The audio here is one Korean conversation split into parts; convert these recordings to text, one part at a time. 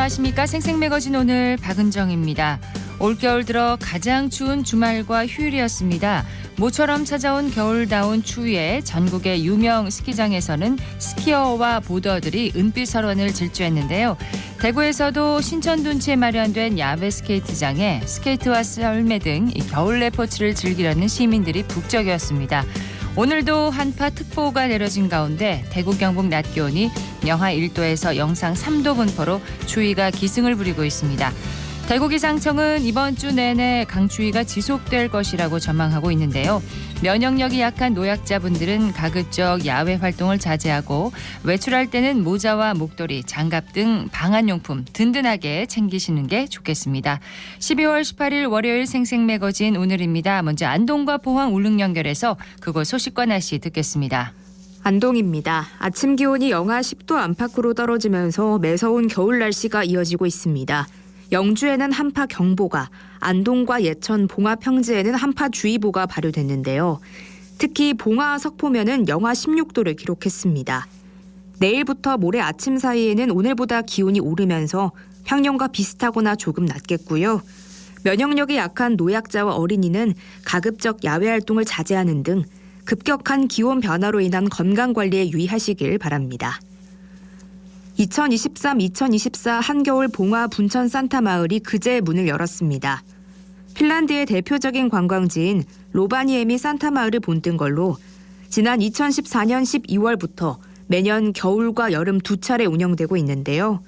안녕하십니까. 생생매거진 오늘 박은정입니다. 올겨울 들어 가장 추운 주말과 휴일이었습니다. 모처럼 찾아온 겨울다운 추위에 전국의 유명 스키장에서는 스키어와 보더들이 은빛 설원을 질주했는데요. 대구에서도 신천둔치에 마련된 야외 스케이트장에 스케이트와 썰매 등 겨울 레포츠를 즐기려는 시민들이 북적이었습니다. 오늘도 한파 특보가 내려진 가운데 대구 경북 낮 기온이 영하 1도에서 영상 3도 분포로 추위가 기승을 부리고 있습니다. 대구 기상청은 이번 주 내내 강추위가 지속될 것이라고 전망하고 있는데요. 면역력이 약한 노약자분들은 가급적 야외 활동을 자제하고 외출할 때는 모자와 목도리, 장갑 등 방한용품 든든하게 챙기시는 게 좋겠습니다. 12월 18일 월요일 생생매거진 오늘입니다. 먼저 안동과 포항 울릉 연결해서 그곳 소식과 날씨 듣겠습니다. 안동입니다. 아침 기온이 영하 10도 안팎으로 떨어지면서 매서운 겨울 날씨가 이어지고 있습니다. 영주에는 한파경보가, 안동과 예천, 봉화, 평지에는 한파주의보가 발효됐는데요. 특히 봉화, 석포면은 영하 16도를 기록했습니다. 내일부터 모레 아침 사이에는 오늘보다 기온이 오르면서 평년과 비슷하거나 조금 낮겠고요. 면역력이 약한 노약자와 어린이는 가급적 야외 활동을 자제하는 등 급격한 기온 변화로 인한 건강관리에 유의하시길 바랍니다. 2023-2024 한겨울 봉화 분천 산타마을이 그제 문을 열었습니다. 핀란드의 대표적인 관광지인 로바니에미 산타마을을 본뜬 걸로 지난 2014년 12월부터 매년 겨울과 여름 두 차례 운영되고 있는데요.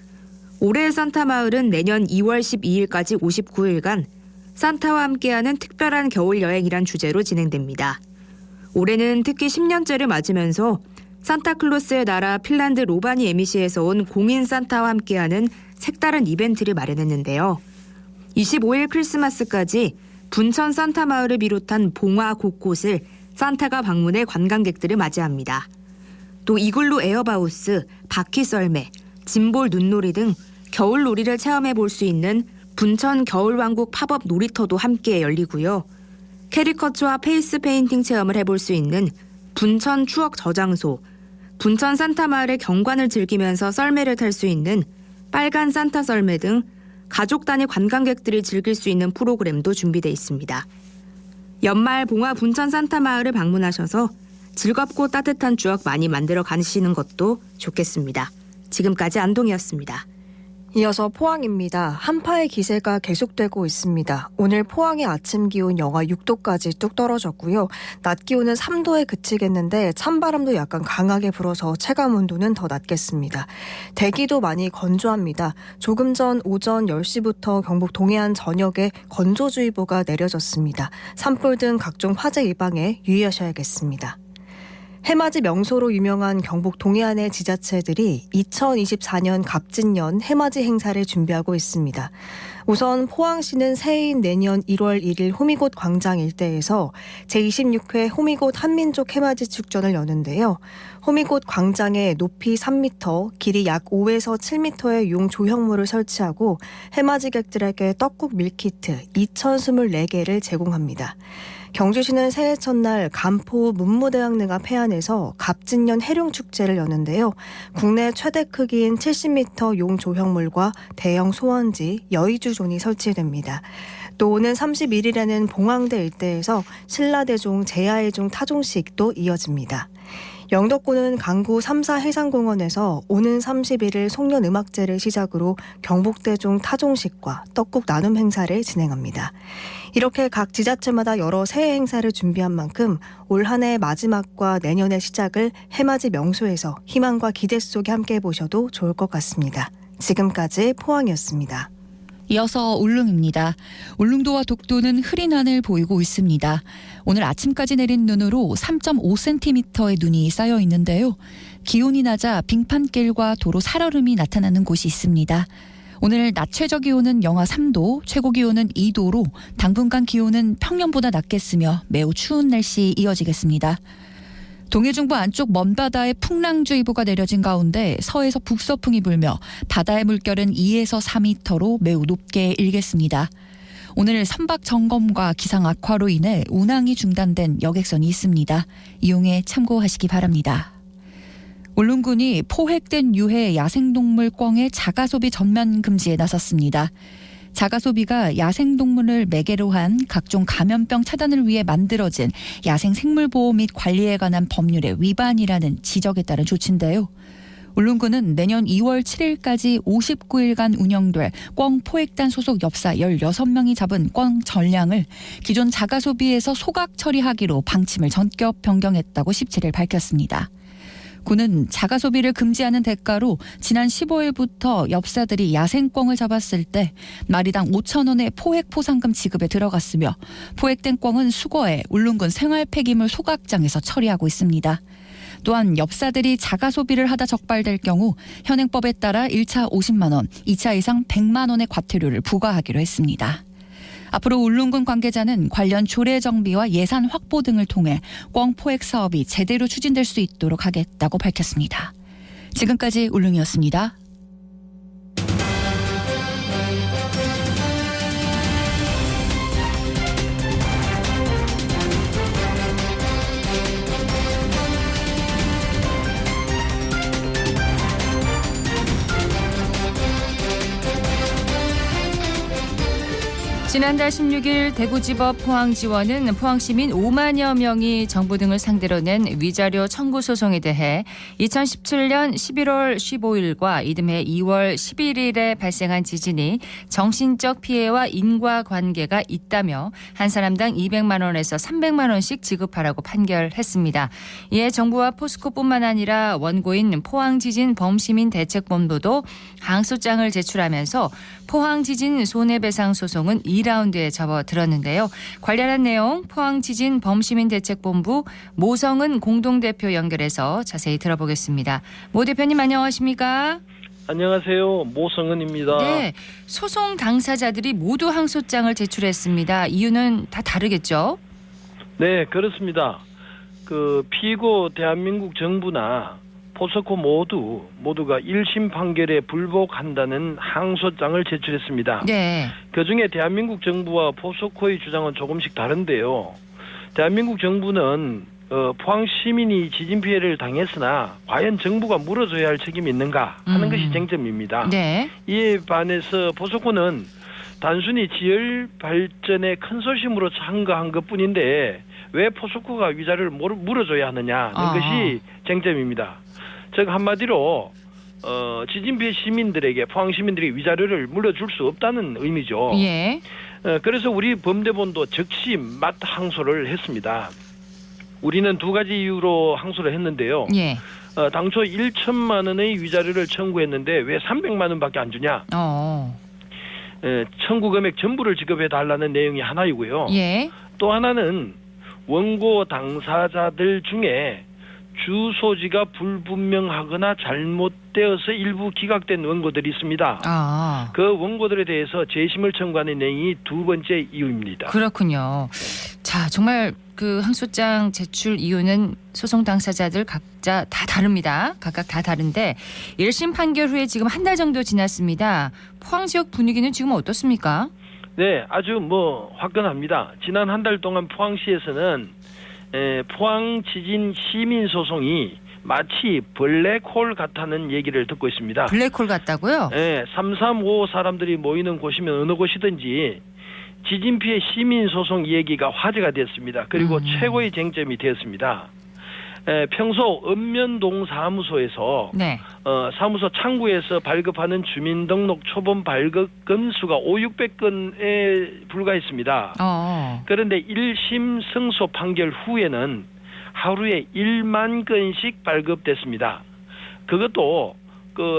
올해 산타마을은 내년 2월 12일까지 59일간 산타와 함께하는 특별한 겨울 여행이란 주제로 진행됩니다. 올해는 특히 10년째를 맞으면서 산타클로스의 나라 핀란드 로바니에미시에서 온 공인 산타와 함께하는 색다른 이벤트를 마련했는데요. 25일 크리스마스까지 분천 산타마을을 비롯한 봉화 곳곳을 산타가 방문해 관광객들을 맞이합니다. 또 이글루 에어바우스, 바퀴 썰매, 짐볼 눈놀이 등 겨울 놀이를 체험해 볼 수 있는 분천 겨울왕국 팝업 놀이터도 함께 열리고요. 캐리커처와 페이스 페인팅 체험을 해볼 수 있는 분천 추억 저장소, 분천 산타마을의 경관을 즐기면서 썰매를 탈 수 있는 빨간 산타 썰매 등 가족 단위 관광객들이 즐길 수 있는 프로그램도 준비되어 있습니다. 연말 봉화 분천 산타마을을 방문하셔서 즐겁고 따뜻한 추억 많이 만들어 가시는 것도 좋겠습니다. 지금까지 안동이었습니다. 이어서 포항입니다. 한파의 기세가 계속되고 있습니다. 오늘 포항의 아침 기온 영하 6도까지 뚝 떨어졌고요. 낮 기온은 3도에 그치겠는데 찬바람도 약간 강하게 불어서 체감 온도는 더 낮겠습니다. 대기도 많이 건조합니다. 조금 전 오전 10시부터 경북 동해안 전역에 건조주의보가 내려졌습니다. 산불 등 각종 화재 예방에 유의하셔야겠습니다. 해맞이 명소로 유명한 경북 동해안의 지자체들이 2024년 갑진년 해맞이 행사를 준비하고 있습니다. 우선 포항시는 새해인 내년 1월 1일 호미곶 광장 일대에서 제26회 호미곶 한민족 해맞이 축전을 여는데요. 호미곶 광장에 높이 3m, 길이 약 5에서 7m의 용 조형물을 설치하고 해맞이객들에게 떡국 밀키트 2,024개를 제공합니다. 경주시는 새해 첫날 간포 문무대왕릉 앞 해안에서 갑진년 해룡축제를 여는데요. 국내 최대 크기인 70m 용 조형물과 대형 소원지, 여의주존이 설치됩니다. 또 오는 31일에는 봉황대 일대에서 신라대종, 제야의종 타종식도 이어집니다. 영덕군은 강구 3사 해상공원에서 오는 31일 송년음악제를 시작으로 경북대종 타종식과 떡국 나눔 행사를 진행합니다. 이렇게 각 지자체마다 여러 새해 행사를 준비한 만큼 올 한 해의 마지막과 내년의 시작을 해맞이 명소에서 희망과 기대 속에 함께 해보셔도 좋을 것 같습니다. 지금까지 포항이었습니다. 이어서 울릉입니다. 울릉도와 독도는 흐린 하늘 보이고 있습니다. 오늘 아침까지 내린 눈으로 3.5cm의 눈이 쌓여 있는데요. 기온이 낮아 빙판길과 도로 살얼음이 나타나는 곳이 있습니다. 오늘 낮 최저 기온은 영하 3도, 최고 기온은 2도로 당분간 기온은 평년보다 낮겠으며 매우 추운 날씨 이어지겠습니다. 동해중부 안쪽 먼바다에 풍랑주의보가 내려진 가운데 서에서 북서풍이 불며 바다의 물결은 2에서 4m로 매우 높게 일겠습니다. 오늘 선박 점검과 기상 악화로 인해 운항이 중단된 여객선이 있습니다. 이용에 참고하시기 바랍니다. 울릉군이 포획된 유해 야생동물 꿩의 자가소비 전면 금지에 나섰습니다. 자가소비가 야생동물을 매개로 한 각종 감염병 차단을 위해 만들어진 야생생물보호 및 관리에 관한 법률의 위반이라는 지적에 따른 조치인데요. 울릉군은 내년 2월 7일까지 59일간 운영될 꿩 포획단 소속 엽사 16명이 잡은 꿩 전량을 기존 자가소비에서 소각 처리하기로 방침을 전격 변경했다고 17일 밝혔습니다. 군은 자가소비를 금지하는 대가로 지난 15일부터 엽사들이 야생꿩을 잡았을 때 마리당 5,000원의 포획 포상금 지급에 들어갔으며 포획된 꿩은 수거해 울릉군 생활폐기물 소각장에서 처리하고 있습니다. 또한 엽사들이 자가소비를 하다 적발될 경우 현행법에 따라 1차 50만 원, 2차 이상 100만 원의 과태료를 부과하기로 했습니다. 앞으로 울릉군 관계자는 관련 조례 정비와 예산 확보 등을 통해 꿩 포획 사업이 제대로 추진될 수 있도록 하겠다고 밝혔습니다. 지금까지 울릉이었습니다. 지난달 16일 대구지법 포항지원은 포항시민 5만여 명이 정부 등을 상대로 낸 위자료 청구 소송에 대해 2017년 11월 15일과 이듬해 2월 11일에 발생한 지진이 정신적 피해와 인과관계가 있다며 한 사람당 200만 원에서 300만 원씩 지급하라고 판결했습니다. 이에 정부와 포스코뿐만 아니라 원고인 포항지진범시민대책본부도 항소장을 제출하면서 포항지진 손해배상 소송은 2라운드에 접어들었는데요. 관련한 내용 포항지진범시민대책본부 모성은 공동대표 연결해서 자세히 들어보겠습니다. 모 대표님 안녕하십니까? 안녕하세요. 모성은입니다. 네, 소송 당사자들이 모두 항소장을 제출했습니다. 이유는 다 다르겠죠? 네, 그렇습니다. 피고 대한민국 정부나 포스코 모두가 1심 판결에 불복한다는 항소장을 제출했습니다. 네. 그중에 대한민국 정부와 포스코의 주장은 조금씩 다른데요. 대한민국 정부는 포항 시민이 지진 피해를 당했으나 과연 정부가 물어줘야 할 책임이 있는가 하는 것이 쟁점입니다. 네. 이에 반해서 포스코는 단순히 지열 발전의 컨소시엄으로 참가한 것뿐인데 왜 포스코가 위자료를 물어줘야 하느냐는 것이 쟁점입니다. 즉 한마디로 지진 피해 시민들에게 포항 시민들이 위자료를 물려줄 수 없다는 의미죠. 예. 그래서 우리 범대본도 즉시 맞 항소를 했습니다. 우리는 두 가지 이유로 항소를 했는데요. 예. 당초 1천만 원의 위자료를 청구했는데 왜 300만 원밖에 안 주냐? 청구 금액 전부를 지급해 달라는 내용이 하나이고요. 예. 또 하나는 원고 당사자들 중에 주소지가 불분명하거나 잘못되어서 일부 기각된 원고들이 있습니다. 그 원고들에 대해서 재심을 청구하는 내용이 두 번째 이유입니다. 그렇군요. 자, 정말 그 항소장 제출 이유는 소송 당사자들 각자 다 다릅니다. 각각 다 다른데 1심 판결 후에 지금 한 달 정도 지났습니다. 포항 지역 분위기는 지금 어떻습니까? 네, 아주 화끈합니다. 지난 한 달 동안 포항시에서는 포항 지진 시민 소송이 마치 블랙홀 같다는 얘기를 듣고 있습니다. 블랙홀 같다고요? 네, 335 사람들이 모이는 곳이면 어느 곳이든지 지진 피해 시민 소송 얘기가 화제가 됐습니다. 그리고 최고의 쟁점이 되었습니다. 평소 읍면동 사무소에서 네. 사무소 창구에서 발급하는 주민등록 초본 발급 건수가 500~600건에 불과했습니다. 그런데 1심 승소 판결 후에는 하루에 1만 건씩 발급됐습니다. 그것도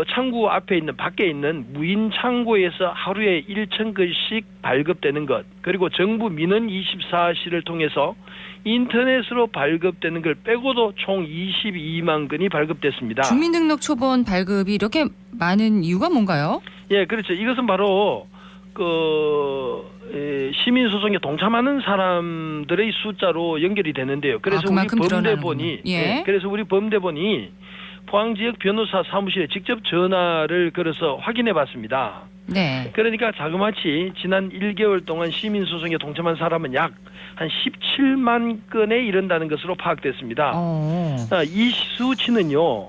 창구 앞에 있는 밖에 있는 무인 창고에서 하루에 1,000건씩 발급되는 것, 그리고 정부 민원 24시를 통해서 인터넷으로 발급되는 걸 빼고도 총 22만 건이 발급됐습니다. 주민등록 초본 발급이 이렇게 많은 이유가 뭔가요? 예, 그렇죠. 이것은 바로 시민 소송에 동참하는 사람들의 숫자로 연결이 되는데요. 그래서 우리 범대본이 포항 지역 변호사 사무실에 직접 전화를 걸어서 확인해 봤습니다. 네. 그러니까 자그마치 지난 1개월 동안 시민 소송에 동참한 사람은 약 한 17만 건에 이른다는 것으로 파악됐습니다. 이 수치는요,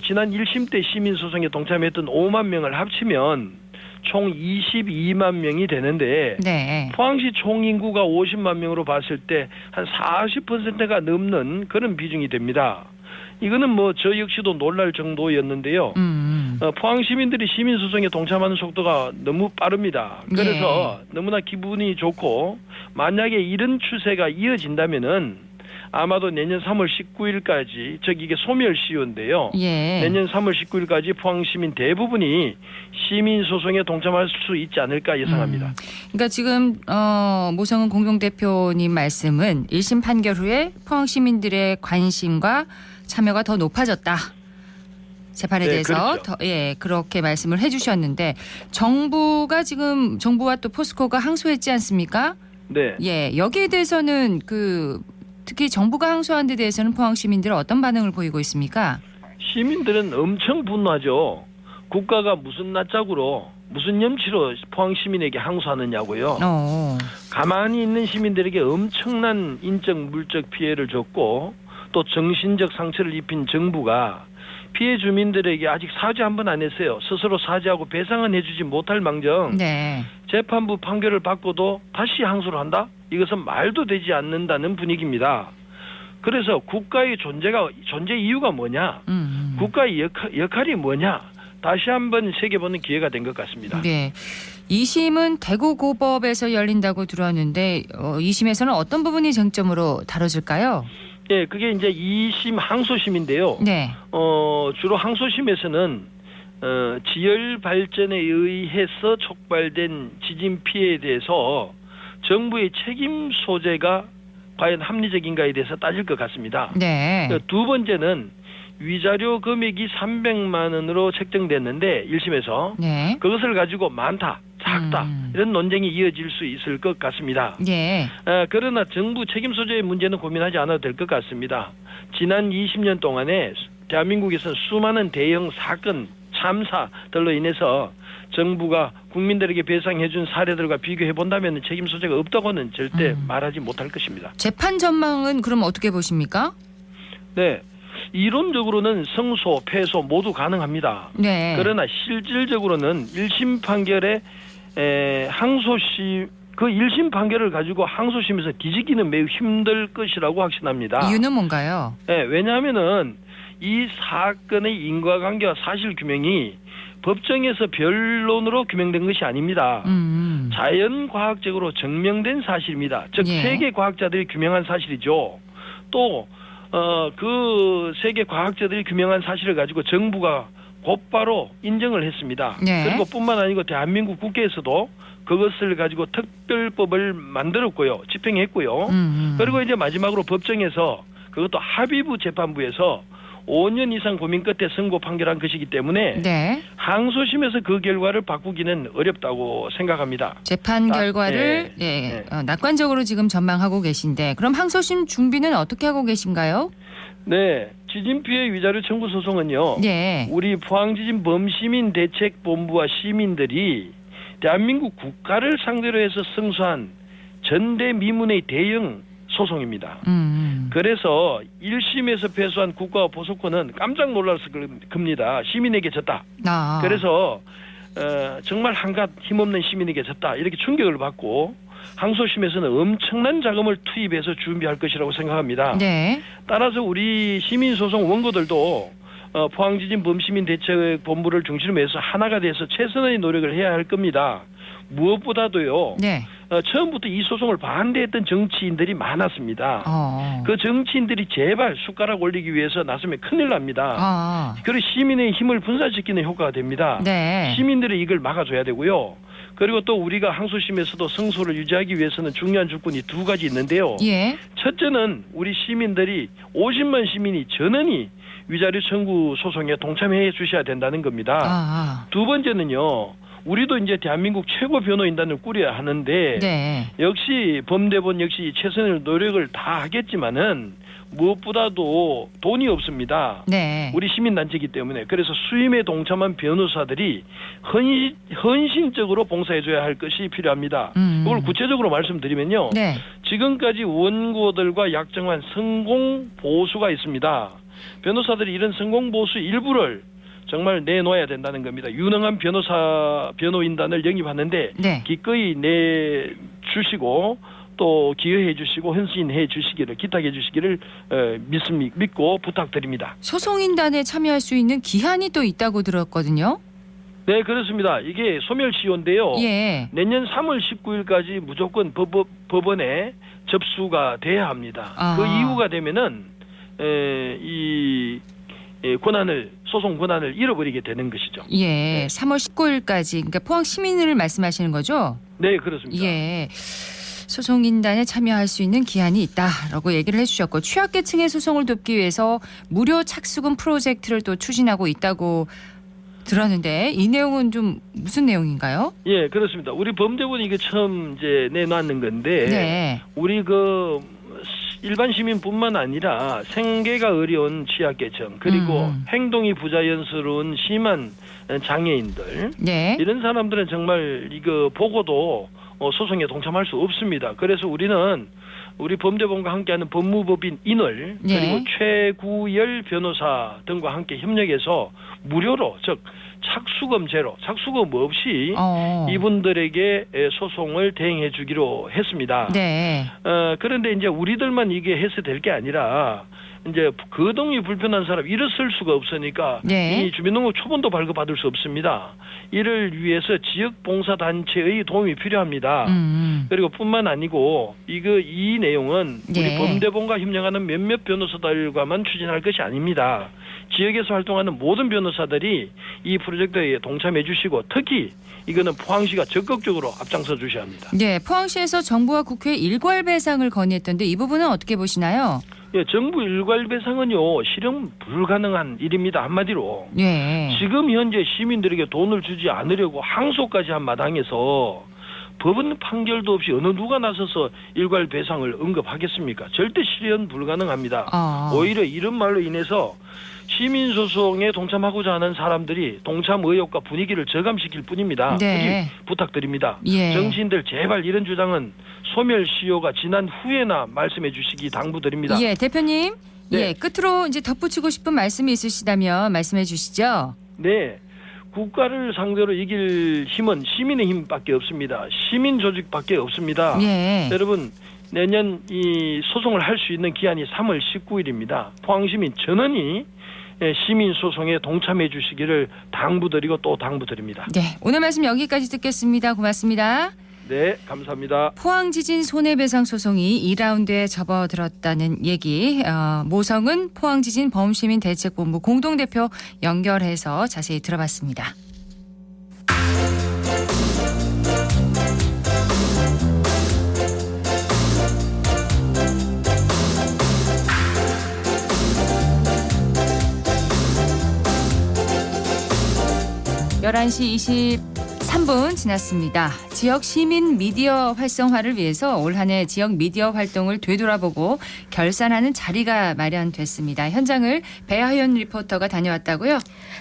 지난 1심 때 시민소송에 동참했던 5만 명을 합치면 총 22만 명이 되는데 네. 포항시 총 인구가 50만 명으로 봤을 때 한 40%가 넘는 그런 비중이 됩니다. 이거는 뭐 저 역시도 놀랄 정도였는데요. 포항 시민들이 시민소송에 동참하는 속도가 너무 빠릅니다. 그래서 너무나 기분이 좋고 만약에 이런 추세가 이어진다면은 아마도 내년 3월 19일까지 이게 소멸시효인데요. 예. 내년 3월 19일까지 포항 시민 대부분이 시민 소송에 동참할 수 있지 않을까 예상합니다. 그러니까 지금 모성은 공동대표님 말씀은 1심 판결 후에 포항 시민들의 관심과 참여가 더 높아졌다. 재판에 대해서 그렇죠. 그렇게 말씀을 해주셨는데 정부와 또 포스코가 항소했지 않습니까? 네. 예, 여기에 대해서는 특히 정부가 항소한 데 대해서는 포항 시민들은 어떤 반응을 보이고 있습니까? 시민들은 엄청 분노하죠. 국가가 무슨 낯짝으로 무슨 염치로 포항 시민에게 항소하느냐고요. 가만히 있는 시민들에게 엄청난 인적 물적 피해를 줬고 또 정신적 상처를 입힌 정부가 피해 주민들에게 아직 사죄 한 번 안 했어요. 스스로 사죄하고 배상은 해주지 못할 망정 네. 재판부 판결을 받고도 다시 항소를 한다? 이것은 말도 되지 않는다는 분위기입니다. 그래서 국가의 존재 이유가 뭐냐? 국가의 역할이 뭐냐? 다시 한번 새겨보는 기회가 된 것 같습니다. 네. 2심은 대구고법에서 열린다고 들었는데 2심에서는 어떤 부분이 쟁점으로 다뤄질까요? 네, 그게 이제 2심 항소심인데요. 네. 주로 항소심에서는 지열 발전에 의해서 촉발된 지진 피해에 대해서 정부의 책임 소재가 과연 합리적인가에 대해서 따질 것 같습니다. 네. 두 번째는 위자료 금액이 300만 원으로 책정됐는데 1심에서 네. 그것을 가지고 많다, 작다 이런 논쟁이 이어질 수 있을 것 같습니다. 예. 그러나 정부 책임 소재의 문제는 고민하지 않아도 될 것 같습니다. 지난 20년 동안에 대한민국에서 수많은 대형 사건, 참사들로 인해서 정부가 국민들에게 배상해준 사례들과 비교해 본다면 책임 소재가 없다고는 절대 말하지 못할 것입니다. 재판 전망은 그럼 어떻게 보십니까? 네, 이론적으로는 승소, 패소 모두 가능합니다. 네. 그러나 실질적으로는 1심 판결에 항소심 그 1심 판결을 가지고 항소심에서 뒤집기는 매우 힘들 것이라고 확신합니다. 이유는 뭔가요? 네, 왜냐하면은 이 사건의 인과관계와 사실규명이 법정에서 변론으로 규명된 것이 아닙니다. 자연과학적으로 증명된 사실입니다. 즉 세계 과학자들이 규명한 사실이죠. 또 그 세계 과학자들이 규명한 사실을 가지고 정부가 곧바로 인정을 했습니다. 네. 그리고 뿐만 아니고 대한민국 국회에서도 그것을 가지고 특별법을 만들었고요. 집행했고요. 그리고 이제 마지막으로 법정에서 그것도 합의부 재판부에서 5년 이상 고민 끝에 선고 판결한 것이기 때문에 네. 항소심에서 그 결과를 바꾸기는 어렵다고 생각합니다. 재판 결과를 낙관적으로 지금 전망하고 계신데 그럼 항소심 준비는 어떻게 하고 계신가요? 네, 지진 피해 위자료 청구 소송은요. 네. 우리 포항지진 범시민 대책본부와 시민들이 대한민국 국가를 상대로 해서 승소한 전대미문의 대형 소송입니다. 그래서 1심에서 패소한 국가와 포스코는 깜짝 놀랐을 겁니다. 시민에게 졌다. 그래서 정말 한갓 힘없는 시민에게 졌다. 이렇게 충격을 받고 항소심에서는 엄청난 자금을 투입해서 준비할 것이라고 생각합니다. 네. 따라서 우리 시민소송 원고들도 포항지진 범시민 대책본부를 중심으로 해서 하나가 돼서 최선의 노력을 해야 할 겁니다. 무엇보다도요. 네. 처음부터 이 소송을 반대했던 정치인들이 많았습니다. 그 정치인들이 제발 숟가락 올리기 위해서 나서면 큰일 납니다. 그리고 시민의 힘을 분산시키는 효과가 됩니다. 네. 시민들이 이걸 막아줘야 되고요. 그리고 또 우리가 항소심에서도 승소를 유지하기 위해서는 중요한 조건이 두 가지 있는데요. 예. 첫째는 우리 시민들이 50만 시민이 전원이 위자료 청구 소송에 동참해 주셔야 된다는 겁니다. 두 번째는요. 우리도 이제 대한민국 최고 변호인단을 꾸려야 하는데 네. 역시 범대본 역시 최선의 노력을 다 하겠지만은 무엇보다도 돈이 없습니다. 네. 우리 시민단체이기 때문에 그래서 수임에 동참한 변호사들이 헌신적으로 봉사해줘야 할 것이 필요합니다. 이걸 구체적으로 말씀드리면요. 네. 지금까지 원고들과 약정한 성공 보수가 있습니다. 변호사들이 이런 성공보수 일부를 정말 내놓아야 된다는 겁니다. 유능한 변호인단을 영입하는데 네. 기꺼이 내주시고 또 기여해 주시고 헌신해 주시기를 기탁해 주시기를 믿고 부탁드립니다. 소송인단에 참여할 수 있는 기한이 또 있다고 들었거든요. 네, 그렇습니다. 이게 소멸시효인데요. 예. 내년 3월 19일까지 무조건 법원에 접수가 돼야 합니다. 아. 그 이후가 되면은 이 소송 권한을 잃어버리게 되는 것이죠. 예. 네. 3월 19일까지 그러니까 포항 시민을 말씀하시는 거죠? 네, 그렇습니다. 예. 소송인단에 참여할 수 있는 기한이 있다라고 얘기를 해주셨고 취약계층의 소송을 돕기 위해서 무료 착수금 프로젝트를 또 추진하고 있다고 들었는데 이 내용은 좀 무슨 내용인가요? 예, 그렇습니다. 우리 범죄본이 이게 처음 이제 내놨는 건데 네. 우리 그 일반 시민뿐만 아니라 생계가 어려운 취약계층 그리고 행동이 부자연스러운 심한 장애인들 네. 이런 사람들은 정말 이거 보고도 소송에 동참할 수 없습니다. 그래서 우리는 우리 범죄본과 함께하는 법무법인 인을 네. 그리고 최구열 변호사 등과 함께 협력해서 무료로 즉 착수금 제로, 착수금 없이 이분들에게 소송을 대행해 주기로 했습니다. 네. 그런데 이제 우리들만 이게 해서 될 게 아니라 이제 거동이 불편한 사람 일어설 수가 없으니까 네. 이 주민등록 초본도 발급받을 수 없습니다. 이를 위해서 지역 봉사 단체의 도움이 필요합니다. 그리고 뿐만 아니고 이 내용은 우리 네. 범죄본과 협력하는 몇몇 변호사들과만 추진할 것이 아닙니다. 지역에서 활동하는 모든 변호사들이 이 프로젝트에 동참해 주시고 특히 이거는 포항시가 적극적으로 앞장서 주셔야 합니다. 네. 포항시에서 정부와 국회에 일괄 배상을 건의했던데 이 부분은 어떻게 보시나요? 예, 정부 일괄 배상은요 실현 불가능한 일입니다. 한마디로 네. 지금 현재 시민들에게 돈을 주지 않으려고 항소까지 한 마당에서 법원 판결도 없이 어느 누가 나서서 일괄 배상을 언급하겠습니까? 절대 실현 불가능합니다. 오히려 이런 말로 인해서 시민소송에 동참하고자 하는 사람들이 동참 의욕과 분위기를 저감시킬 뿐입니다. 네. 부탁드립니다. 예. 정치인들 제발 이런 주장은 소멸시효가 지난 후에나 말씀해 주시기 당부드립니다. 예, 대표님. 네. 예, 끝으로 이제 덧붙이고 싶은 말씀이 있으시다면 말씀해 주시죠. 네. 국가를 상대로 이길 힘은 시민의 힘밖에 없습니다. 시민 조직밖에 없습니다. 예. 여러분 내년 이 소송을 할 수 있는 기한이 3월 19일입니다. 포항시민 전원이 시민 소송에 동참해 주시기를 당부드리고 또 당부드립니다. 네, 오늘 말씀 여기까지 듣겠습니다. 고맙습니다. 네, 감사합니다. 포항 지진 손해배상 소송이 2라운드에 접어들었다는 얘기. 모성은 포항 지진 범시민 대책본부 공동대표 연결해서 자세히 들어봤습니다. (11시 23분) 지났습니다. 지역 시민 미디어 활성화를 위해서 올 한 해 지역 미디어 활동을 되돌아보고 결산하는 자리가 마련됐습니다. 현장을 배하연 리포터가 다녀왔다고요?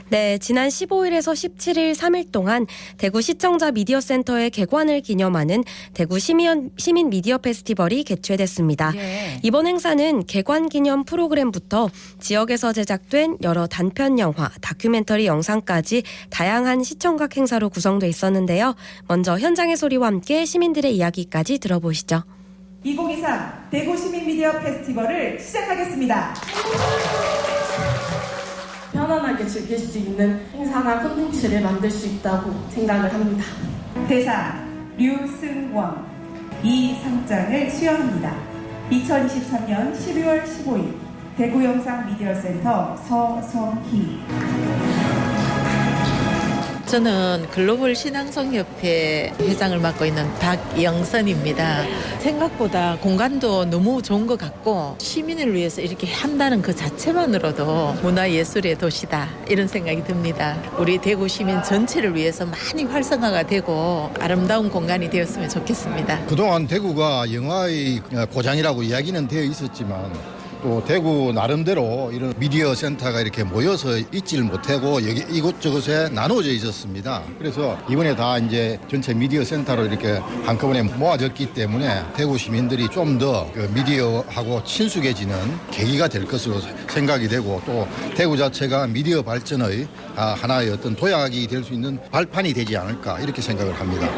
네, 지난 15일에서 17일 3일 동안 대구 시청자 미디어센터의 개관을 기념하는 대구 시민 미디어 페스티벌이 개최됐습니다. 예. 이번 행사는 개관 기념 프로그램부터 지역에서 제작된 여러 단편 영화, 다큐멘터리 영상까지 다양한 시청각 행사로 구성돼 있었는데요. 먼저 현장의 소리와 함께 시민들의 이야기까지 들어보시죠. 2023 대구 시민 미디어 페스티벌을 시작하겠습니다. 편안하게 즐길 수 있는 행사나 콘텐츠를 만들 수 있다고 생각을 합니다. 대상 류승원 이 상장을 수여합니다. 2023년 12월 15일 대구 영상 미디어센터 서성희. 저는 글로벌 신앙성협회 회장을 맡고 있는 박영선입니다. 생각보다 공간도 너무 좋은 것 같고 시민을 위해서 이렇게 한다는 그 자체만으로도 문화예술의 도시다 이런 생각이 듭니다. 우리 대구 시민 전체를 위해서 많이 활성화가 되고 아름다운 공간이 되었으면 좋겠습니다. 그동안 대구가 영화의 고장이라고 이야기는 되어 있었지만 또 대구 나름대로 이런 미디어 센터가 이렇게 모여서 있지를 못하고 여기 이곳저곳에 나눠져 있었습니다. 그래서 이번에 다 이제 전체 미디어 센터로 이렇게 한꺼번에 모아졌기 때문에 대구 시민들이 좀 더 미디어하고 친숙해지는 계기가 될 것으로 생각이 되고, 또 대구 자체가 미디어 발전의 하나의 어떤 도약이 될 수 있는 발판이 되지 않을까 이렇게 생각을 합니다.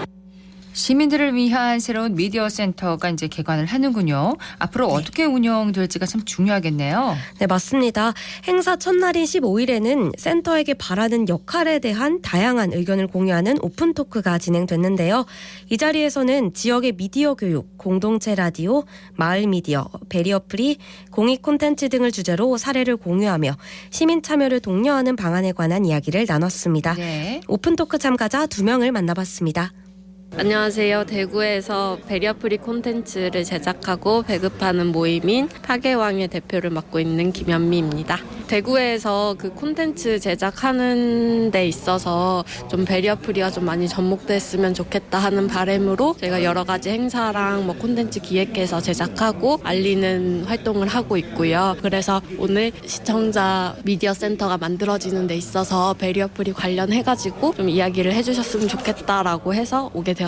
시민들을 위한 새로운 미디어 센터가 이제 개관을 하는군요. 앞으로 어떻게 운영될지가 참 중요하겠네요. 네, 맞습니다. 행사 첫날인 15일에는 센터에게 바라는 역할에 대한 다양한 의견을 공유하는 오픈 토크가 진행됐는데요. 이 자리에서는 지역의 미디어 교육, 공동체 라디오, 마을 미디어, 배리어 프리, 공익 콘텐츠 등을 주제로 사례를 공유하며 시민 참여를 독려하는 방안에 관한 이야기를 나눴습니다. 네. 오픈 토크 참가자 2명을 만나봤습니다. 안녕하세요. 대구에서 배리어프리 콘텐츠를 제작하고 배급하는 모임인 파괴왕의 대표를 맡고 있는 김현미입니다. 대구에서 그 콘텐츠 제작하는 데 있어서 좀 배리어프리가 좀 많이 접목됐으면 좋겠다 하는 바람으로 저희가 여러 가지 행사랑 콘텐츠 기획해서 제작하고 알리는 활동을 하고 있고요. 그래서 오늘 시청자 미디어 센터가 만들어지는 데 있어서 배리어프리 관련해가지고 좀 이야기를 해주셨으면 좋겠다라고 해서 오게 되었습니다.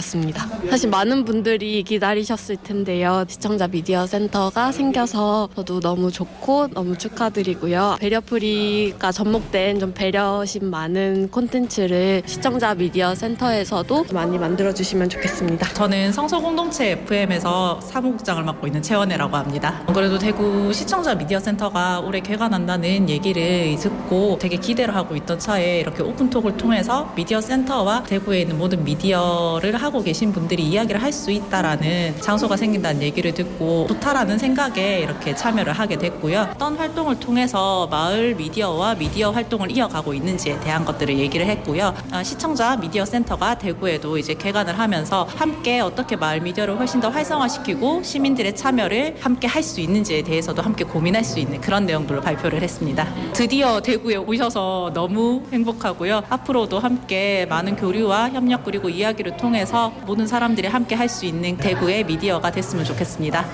사실 많은 분들이 기다리셨을 텐데요. 시청자 미디어 센터가 생겨서 저도 너무 좋고 너무 축하드리고요. 배려프리가 접목된 좀 배려심 많은 콘텐츠를 시청자 미디어 센터에서도 많이 만들어주시면 좋겠습니다. 저는 성서공동체 FM에서 사무국장을 맡고 있는 최원혜라고 합니다. 그래도 대구 시청자 미디어 센터가 올해 개관한다는 얘기를 듣고 되게 기대를 하고 있던 차에 이렇게 오픈톡을 통해서 미디어 센터와 대구에 있는 모든 미디어를 하고 계신 분들이 이야기를 할 수 있다라는 장소가 생긴다는 얘기를 듣고 좋다라는 생각에 이렇게 참여를 하게 됐고요. 어떤 활동을 통해서 마을 미디어와 미디어 활동을 이어가고 있는지에 대한 것들을 얘기를 했고요. 시청자 미디어 센터가 대구에도 이제 개관을 하면서 함께 어떻게 마을 미디어를 훨씬 더 활성화시키고 시민들의 참여를 함께 할 수 있는지에 대해서도 함께 고민할 수 있는 그런 내용들로 발표를 했습니다. 드디어 대구에 오셔서 너무 행복하고요. 앞으로도 함께 많은 교류와 협력 그리고 이야기를 통해서 모든 사람들이 함께 할 수 있는 대구의 미디어가 됐으면 좋겠습니다.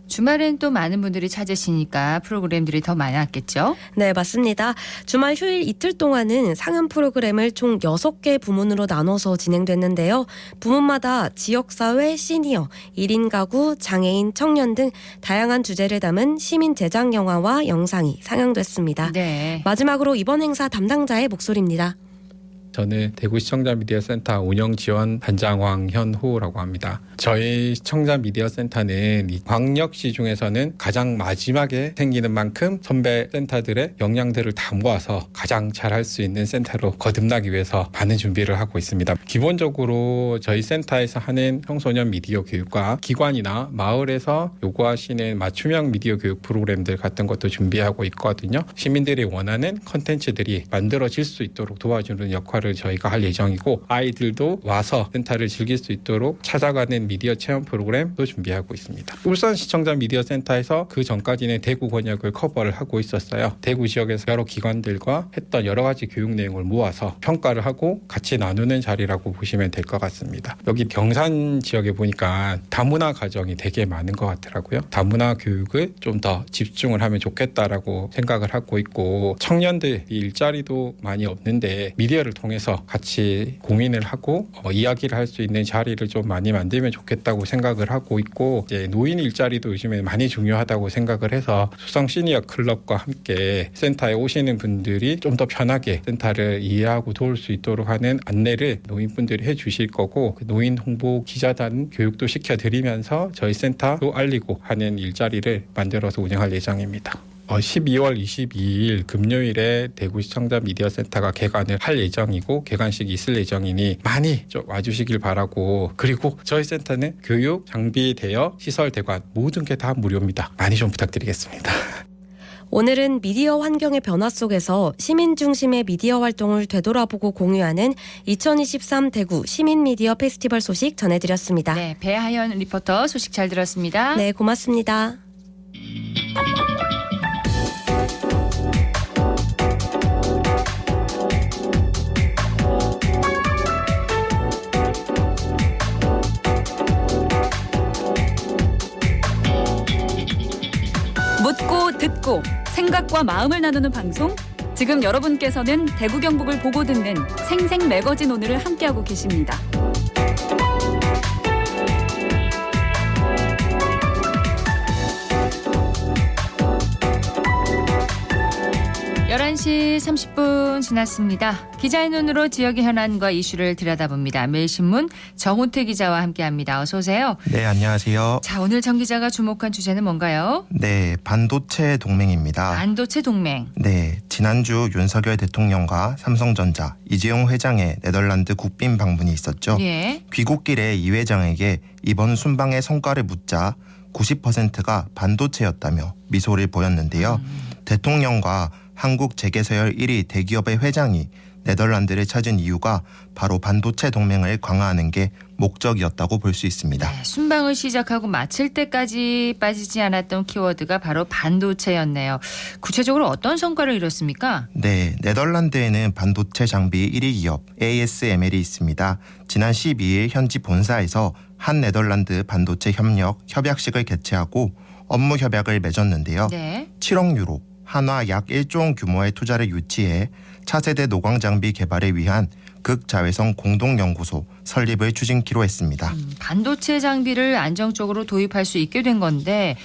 주말엔 또 많은 분들이 찾으시니까 프로그램들이 더 많았겠죠? 네, 맞습니다. 주말 휴일 이틀 동안은 상연 프로그램을 총 6개 부문으로 나눠서 진행됐는데요. 부문마다 지역사회, 시니어, 1인 가구, 장애인, 청년 등 다양한 주제를 담은 시민 제작 영화와 영상이 상영됐습니다. 네. 마지막으로 이번 행사 담당자의 목소리입니다. 저는 대구 시청자 미디어 센터 운영 지원 단장 황현호라고 합니다. 저희 시청자 미디어 센터는 이 광역시 중에서는 가장 마지막에 생기는 만큼 선배 센터들의 역량들을 다 모아서 가장 잘할 수 있는 센터로 거듭나기 위해서 많은 준비를 하고 있습니다. 기본적으로 저희 센터에서 하는 청소년 미디어 교육과 기관이나 마을에서 요구하시는 맞춤형 미디어 교육 프로그램들 같은 것도 준비하고 있거든요. 시민들이 원하는 컨텐츠들이 만들어질 수 있도록 도와주는 역할을 저희가 할 예정이고, 아이들도 와서 센터를 즐길 수 있도록 찾아가는 미디어 체험 프로그램도 준비하고 있습니다. 울산 시청자 미디어 센터에서 그 전까지는 대구 권역을 커버를 하고 있었어요. 대구 지역에서 여러 기관들과 했던 여러 가지 교육 내용을 모아서 평가를 하고 같이 나누는 자리라고 보시면 될 것 같습니다. 여기 경산 지역에 보니까 다문화 가정이 되게 많은 것 같더라고요. 다문화 교육을 좀 더 집중을 하면 좋겠다라고 생각을 하고 있고, 청년들이 일자리도 많이 없는데 미디어를 통해서 같이 고민을 하고 이야기를 할 수 있는 자리를 좀 많이 만들면 좋겠다고 생각을 하고 있고, 이제 노인 일자리도 요즘에 많이 중요하다고 생각을 해서 수성 시니어 클럽과 함께 센터에 오시는 분들이 좀 더 편하게 센터를 이해하고 도울 수 있도록 하는 안내를 노인분들이 해주실 거고, 노인 홍보 기자단 교육도 시켜드리면서 저희 센터도 알리고 하는 일자리를 만들어서 운영할 예정입니다. 12월 22일 금요일에 대구 시청자 미디어 센터가 개관을 할 예정이고, 개관식이 있을 예정이니 많이 좀 와주시길 바라고, 그리고 저희 센터는 교육, 장비 대여, 시설 대관 모든 게 다 무료입니다. 많이 좀 부탁드리겠습니다. 오늘은 미디어 환경의 변화 속에서 시민 중심의 미디어 활동을 되돌아보고 공유하는 2023 대구 시민 미디어 페스티벌 소식 전해드렸습니다. 네, 배하연 리포터 소식 잘 들었습니다. 네, 고맙습니다. 묻고 듣고 생각과 마음을 나누는 방송. 지금 여러분께서는 대구 경북을 보고 듣는 생생 매거진 오늘을 함께하고 계십니다. 11시 30분 지났습니다. 기자의 눈으로 지역의 현안과 이슈를 들여다봅니다. 매일신문 정우택 기자와 함께합니다. 어서 오세요. 네, 안녕하세요. 자, 오늘 정 기자가 주목한 주제는 뭔가요? 네, 반도체 동맹입니다. 반도체 동맹. 네, 지난주 윤석열 대통령과 삼성전자 이재용 회장의 네덜란드 국빈 방문이 있었죠. 예. 귀국길에 이 회장에게 이번 순방의 성과를 묻자 90%가 반도체였다며 미소를 보였는데요. 대통령과 한국 재계서열 1위 대기업의 회장이 네덜란드를 찾은 이유가 바로 반도체 동맹을 강화하는 게 목적이었다고 볼 수 있습니다. 네, 순방을 시작하고 마칠 때까지 빠지지 않았던 키워드가 바로 반도체였네요. 구체적으로 어떤 성과를 이뤘습니까? 네, 네덜란드에는 반도체 장비 1위 기업 ASML이 있습니다. 지난 12일 현지 본사에서 한 네덜란드 반도체 협약식을 개최하고 업무 협약을 맺었는데요. 네. 7억 유로, 한화 약 1조 원 규모의 투자를 유치해 차세대 노광 장비 개발을 위한 극자외선 공동연구소 설립을 추진키로 했습니다. 반도체 장비를 안정적으로 도입할 수 있게 된 건데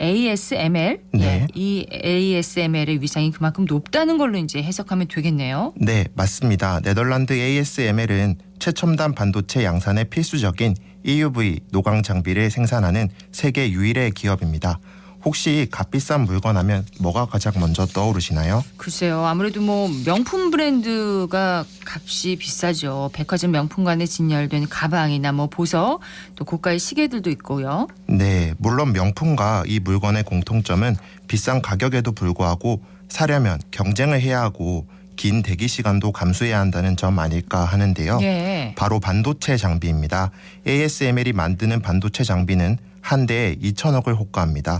ASML? 네. 이 ASML의 위상이 그만큼 높다는 걸로 이제 해석하면 되겠네요. 네, 맞습니다. 네덜란드 ASML은 최첨단 반도체 양산에 필수적인 EUV 노광 장비를 생산하는 세계 유일의 기업입니다. 혹시 값비싼 물건 하면 뭐가 가장 먼저 떠오르시나요? 글쎄요. 아무래도 뭐 명품 브랜드가 값이 비싸죠. 백화점 명품관에 진열된 가방이나 뭐 보석, 또 고가의 시계들도 있고요. 네, 물론 명품과 이 물건의 공통점은 비싼 가격에도 불구하고 사려면 경쟁을 해야 하고 긴 대기 시간도 감수해야 한다는 점 아닐까 하는데요. 네. 바로 반도체 장비입니다. ASML이 만드는 반도체 장비는 한 대에 2천억을 호가합니다.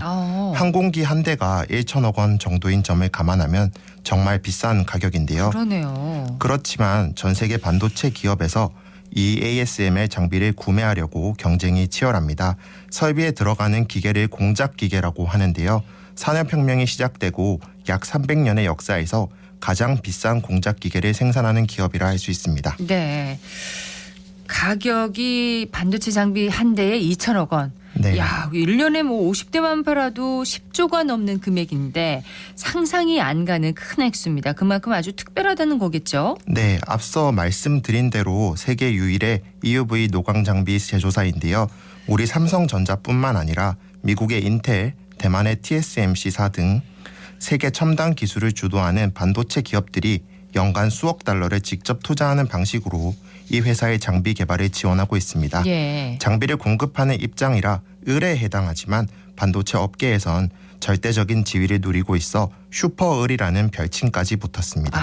항공기 한 대가 1천억 원 정도인 점을 감안하면 정말 비싼 가격인데요. 그러네요. 그렇지만 전 세계 반도체 기업에서 이 ASML 장비를 구매하려고 경쟁이 치열합니다. 설비에 들어가는 기계를 공작 기계라고 하는데요. 산업혁명이 시작되고 약 300년의 역사에서 가장 비싼 공작 기계를 생산하는 기업이라 할 수 있습니다. 네. 가격이 반도체 장비 한 대에 2천억 원. 네. 야, 1년에 뭐 50대만 팔아도 10조가 넘는 금액인데 상상이 안 가는 큰 액수입니다. 그만큼 아주 특별하다는 거겠죠? 네, 앞서 말씀드린 대로 세계 유일의 EUV 노광 장비 제조사인데요. 우리 삼성전자뿐만 아니라 미국의 인텔, 대만의 TSMC사 등 세계 첨단 기술을 주도하는 반도체 기업들이 연간 수억 달러를 직접 투자하는 방식으로 이 회사의 장비 개발을 지원하고 있습니다. 예. 장비를 공급하는 입장이라 을에 해당하지만 반도체 업계에선 절대적인 지위를 누리고 있어 슈퍼을이라는 별칭까지 붙었습니다.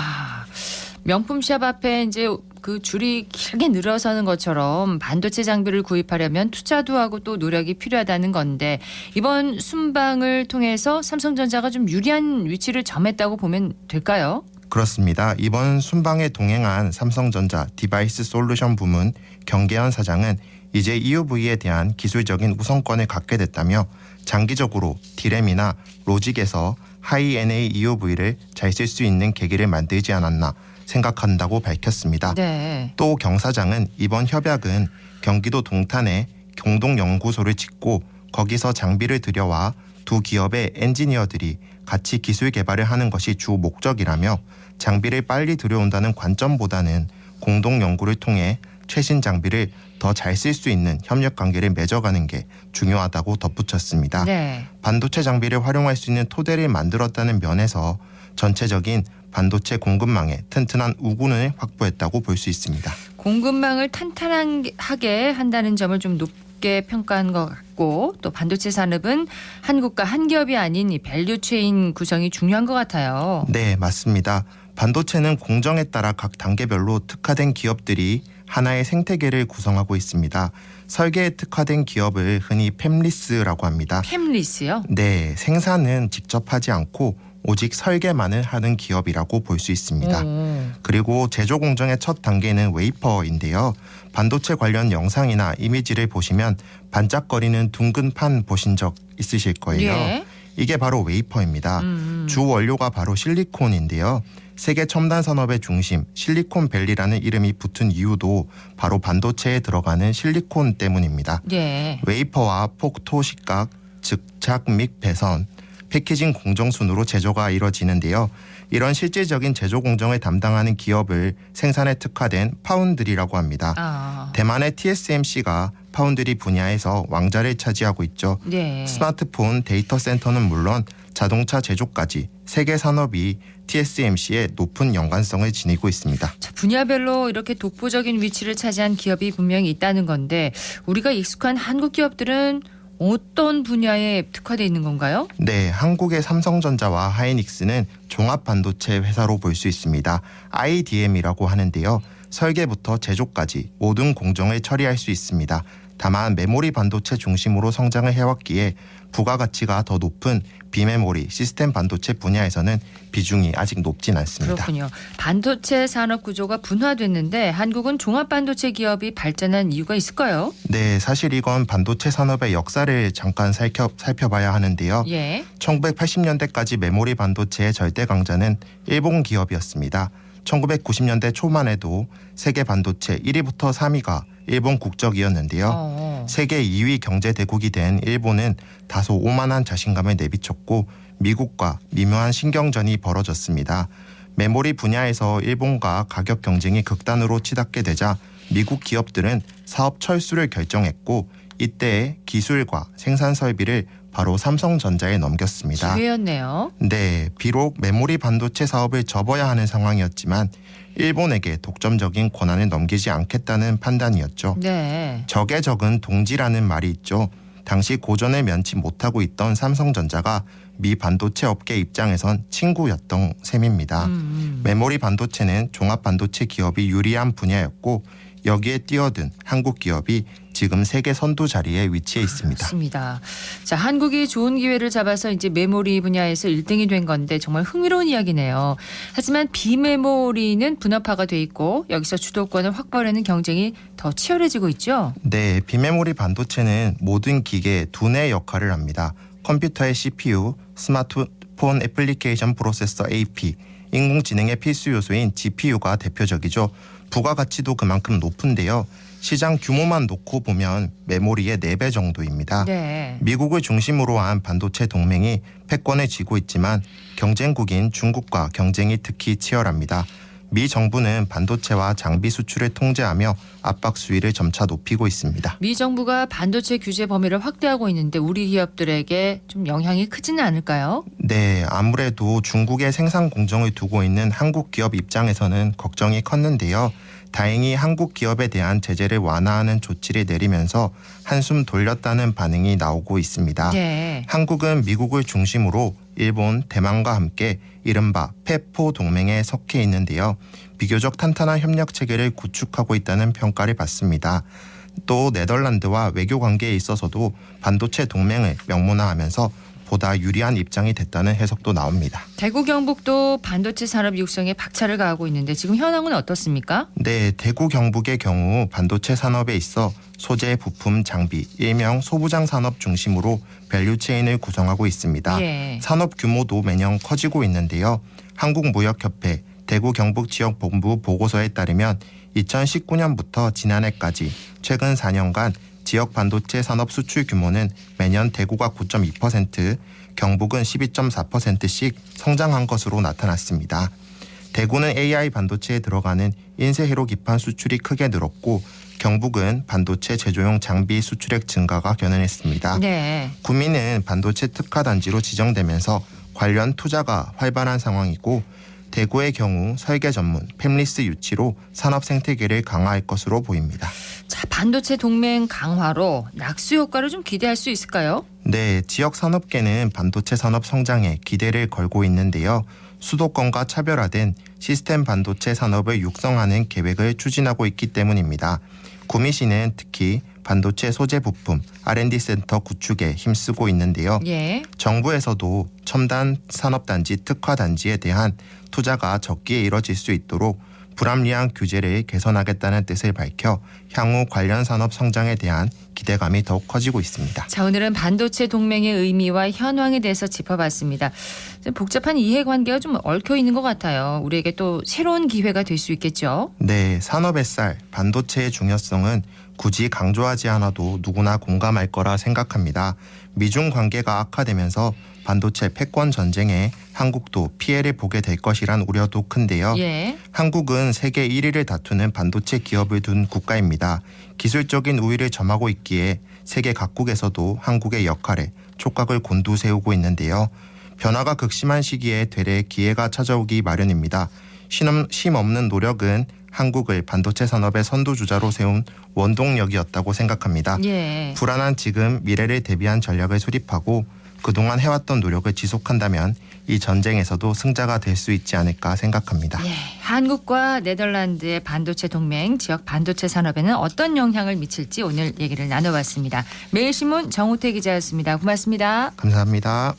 명품샵 앞에 이제 그 줄이 길게 늘어서는 것처럼 반도체 장비를 구입하려면 투자도 하고 또 노력이 필요하다는 건데 이번 순방을 통해서 삼성전자가 좀 유리한 위치를 점했다고 보면 될까요? 그렇습니다. 이번 순방에 동행한 삼성전자 디바이스 솔루션 부문 경계현 사장은 이제 EUV에 대한 기술적인 우선권을 갖게 됐다며 장기적으로 디램이나 로직에서 하이 NA EUV를 잘 쓸 수 있는 계기를 만들지 않았나 생각한다고 밝혔습니다. 네. 또 경 사장은 이번 협약은 경기도 동탄에 공동연구소를 짓고 거기서 장비를 들여와 두 기업의 엔지니어들이 같이 기술 개발을 하는 것이 주 목적이라며 장비를 빨리 들여온다는 관점보다는 공동 연구를 통해 최신 장비를 더 잘 쓸 수 있는 협력 관계를 맺어가는 게 중요하다고 덧붙였습니다. 네. 반도체 장비를 활용할 수 있는 토대를 만들었다는 면에서 전체적인 반도체 공급망에 튼튼한 우군을 확보했다고 볼 수 있습니다. 공급망을 탄탄하게 한다는 점을 좀 높게 평가한 것 같고 또 반도체 산업은 한국과 한 기업이 아닌 이 밸류체인 구성이 중요한 것 같아요. 네, 맞습니다. 반도체는 공정에 따라 각 단계별로 특화된 기업들이 하나의 생태계를 구성하고 있습니다. 설계에 특화된 기업을 흔히 팹리스라고 합니다. 팹리스요? 네, 생산은 직접 하지 않고 오직 설계만을 하는 기업이라고 볼 수 있습니다. 그리고 제조 공정의 첫 단계는 웨이퍼인데요. 반도체 관련 영상이나 이미지를 보시면 반짝거리는 둥근 판 보신 적 있으실 거예요. 예. 이게 바로 웨이퍼입니다. 주 원료가 바로 실리콘인데요. 세계 첨단 산업의 중심 실리콘밸리라는 이름이 붙은 이유도 바로 반도체에 들어가는 실리콘 때문입니다. 네. 웨이퍼와 폭토 식각, 즉착 및 배선, 패키징 공정 순으로 제조가 이뤄지는데요. 이런 실질적인 제조 공정을 담당하는 기업을 생산에 특화된 파운드리라고 합니다. 대만의 TSMC가 파운드리 분야에서 왕자를 차지하고 있죠. 네. 스마트폰 데이터 센터는 물론 자동차 제조까지 세계 산업이 TSMC의 높은 연관성을 지니고 있습니다. 분야별로 이렇게 독보적인 위치를 차지한 기업이 분명히 있다는 건데 우리가 익숙한 한국 기업들은 어떤 분야에 특화되어 있는 건가요? 네, 한국의 삼성전자와 하이닉스는 종합반도체 회사로 볼 수 있습니다. IDM이라고 하는데요. 설계부터 제조까지 모든 공정을 처리할 수 있습니다. 다만 메모리 반도체 중심으로 성장을 해왔기에 부가가치가 더 높은 비메모리 시스템 반도체 분야에서는 비중이 아직 높진 않습니다. 그렇군요. 반도체 산업 구조가 분화됐는데 한국은 종합반도체 기업이 발전한 이유가 있을까요? 네, 사실 이건 반도체 산업의 역사를 잠깐 살펴봐야 하는데요. 예. 1980년대까지 메모리 반도체의 절대 강자는 일본 기업이었습니다. 1990년대 초만 해도 세계 반도체 1위부터 3위가 일본 국적이었는데요. 세계 2위 경제 대국이 된 일본은 다소 오만한 자신감을 내비쳤고 미국과 미묘한 신경전이 벌어졌습니다. 메모리 분야에서 일본과 가격 경쟁이 극단으로 치닫게 되자 미국 기업들은 사업 철수를 결정했고 이때 기술과 생산 설비를 바로 삼성전자에 넘겼습니다. 기회였네요. 네, 비록 메모리 반도체 사업을 접어야 하는 상황이었지만 일본에게 독점적인 권한을 넘기지 않겠다는 판단이었죠. 네. 적의 적은 동지라는 말이 있죠. 당시 고전을 면치 못하고 있던 삼성전자가 미 반도체 업계 입장에선 친구였던 셈입니다. 메모리 반도체는 종합 반도체 기업이 유리한 분야였고 여기에 뛰어든 한국 기업이 지금 세계 선두 자리에 위치해 있습니다. 그렇습니다. 자, 한국이 좋은 기회를 잡아서 이제 메모리 분야에서 1등이 된 건데 정말 흥미로운 이야기네요. 하지만 비메모리는 분업화가 돼 있고 여기서 주도권을 확보하려는 경쟁이 더 치열해지고 있죠. 네, 비메모리 반도체는 모든 기계의 두뇌 역할을 합니다. 컴퓨터의 CPU, 스마트폰 애플리케이션 프로세서 AP, 인공지능의 필수 요소인 GPU가 대표적이죠. 부가가치도 그만큼 높은데요. 시장 규모만 놓고 보면 메모리의 4배 정도입니다. 네. 미국을 중심으로 한 반도체 동맹이 패권을 쥐고 있지만 경쟁국인 중국과 경쟁이 특히 치열합니다. 미 정부는 반도체와 장비 수출을 통제하며 압박 수위를 점차 높이고 있습니다. 미 정부가 반도체 규제 범위를 확대하고 있는데 우리 기업들에게 좀 영향이 크지는 않을까요? 네, 아무래도 중국의 생산 공정을 두고 있는 한국 기업 입장에서는 걱정이 컸는데요. 다행히 한국 기업에 대한 제재를 완화하는 조치를 내리면서 한숨 돌렸다는 반응이 나오고 있습니다. 네. 한국은 미국을 중심으로 일본, 대만과 함께 이른바 페포 동맹에 속해 있는데요. 비교적 탄탄한 협력 체계를 구축하고 있다는 평가를 받습니다. 또 네덜란드와 외교 관계에 있어서도 반도체 동맹을 명문화하면서 보다 유리한 입장이 됐다는 해석도 나옵니다. 대구 경북도 반도체 산업 육성에 박차를 가하고 있는데 지금 현황은 어떻습니까? 네, 대구 경북의 경우 반도체 산업에 있어 소재, 부품, 장비, 일명 소부장 산업 중심으로 밸류체인을 구성하고 있습니다. 예. 산업 규모도 매년 커지고 있는데요. 한국무역협회 대구 경북 지역본부 보고서에 따르면 2019년부터 지난해까지 최근 4년간 지역 반도체 산업 수출 규모는 매년 대구가 9.2%, 경북은 12.4%씩 성장한 것으로 나타났습니다. 대구는 AI 반도체에 들어가는 인쇄회로 기판 수출이 크게 늘었고 경북은 반도체 제조용 장비 수출액 증가가 견인했습니다. 네. 구미는 반도체 특화 단지로 지정되면서 관련 투자가 활발한 상황이고 대구의 경우 설계 전문 팹리스 유치로 산업 생태계를 강화할 것으로 보입니다. 자, 반도체 동맹 강화로 낙수 효과를 좀 기대할 수 있을까요? 네, 지역 산업계는 반도체 산업 성장에 기대를 걸고 있는데요. 수도권과 차별화된 시스템 반도체 산업을 육성하는 계획을 추진하고 있기 때문입니다. 구미시는 특히 반도체 소재 부품 R&D 센터 구축에 힘쓰고 있는데요. 예. 정부에서도 첨단 산업단지 특화단지에 대한 투자가 적기에 이뤄질 수 있도록 불합리한 규제를 개선하겠다는 뜻을 밝혀 향후 관련 산업 성장에 대한 기대감이 더욱 커지고 있습니다. 자, 오늘은 반도체 동맹의 의미와 현황에 대해서 짚어봤습니다. 복잡한 이해관계가 좀 얽혀 있는 것 같아요. 우리에게 또 새로운 기회가 될 수 있겠죠. 네, 산업의 쌀, 반도체의 중요성은 굳이 강조하지 않아도 누구나 공감할 거라 생각합니다. 미중 관계가 악화되면서 반도체 패권 전쟁에 한국도 피해를 보게 될 것이란 우려도 큰데요. 예. 한국은 세계 1위를 다투는 반도체 기업을 둔 국가입니다. 기술적인 우위를 점하고 있기에 세계 각국에서도 한국의 역할에 촉각을 곤두세우고 있는데요. 변화가 극심한 시기에 되레 기회가 찾아오기 마련입니다. 쉼 없는 노력은 한국을 반도체 산업의 선두주자로 세운 원동력이었다고 생각합니다. 예. 불안한 지금 미래를 대비한 전략을 수립하고 그동안 해왔던 노력을 지속한다면 이 전쟁에서도 승자가 될 수 있지 않을까 생각합니다. 예. 한국과 네덜란드의 반도체 동맹, 지역 반도체 산업에는 어떤 영향을 미칠지 오늘 얘기를 나눠봤습니다. 매일신문 정우태 기자였습니다. 고맙습니다. 감사합니다.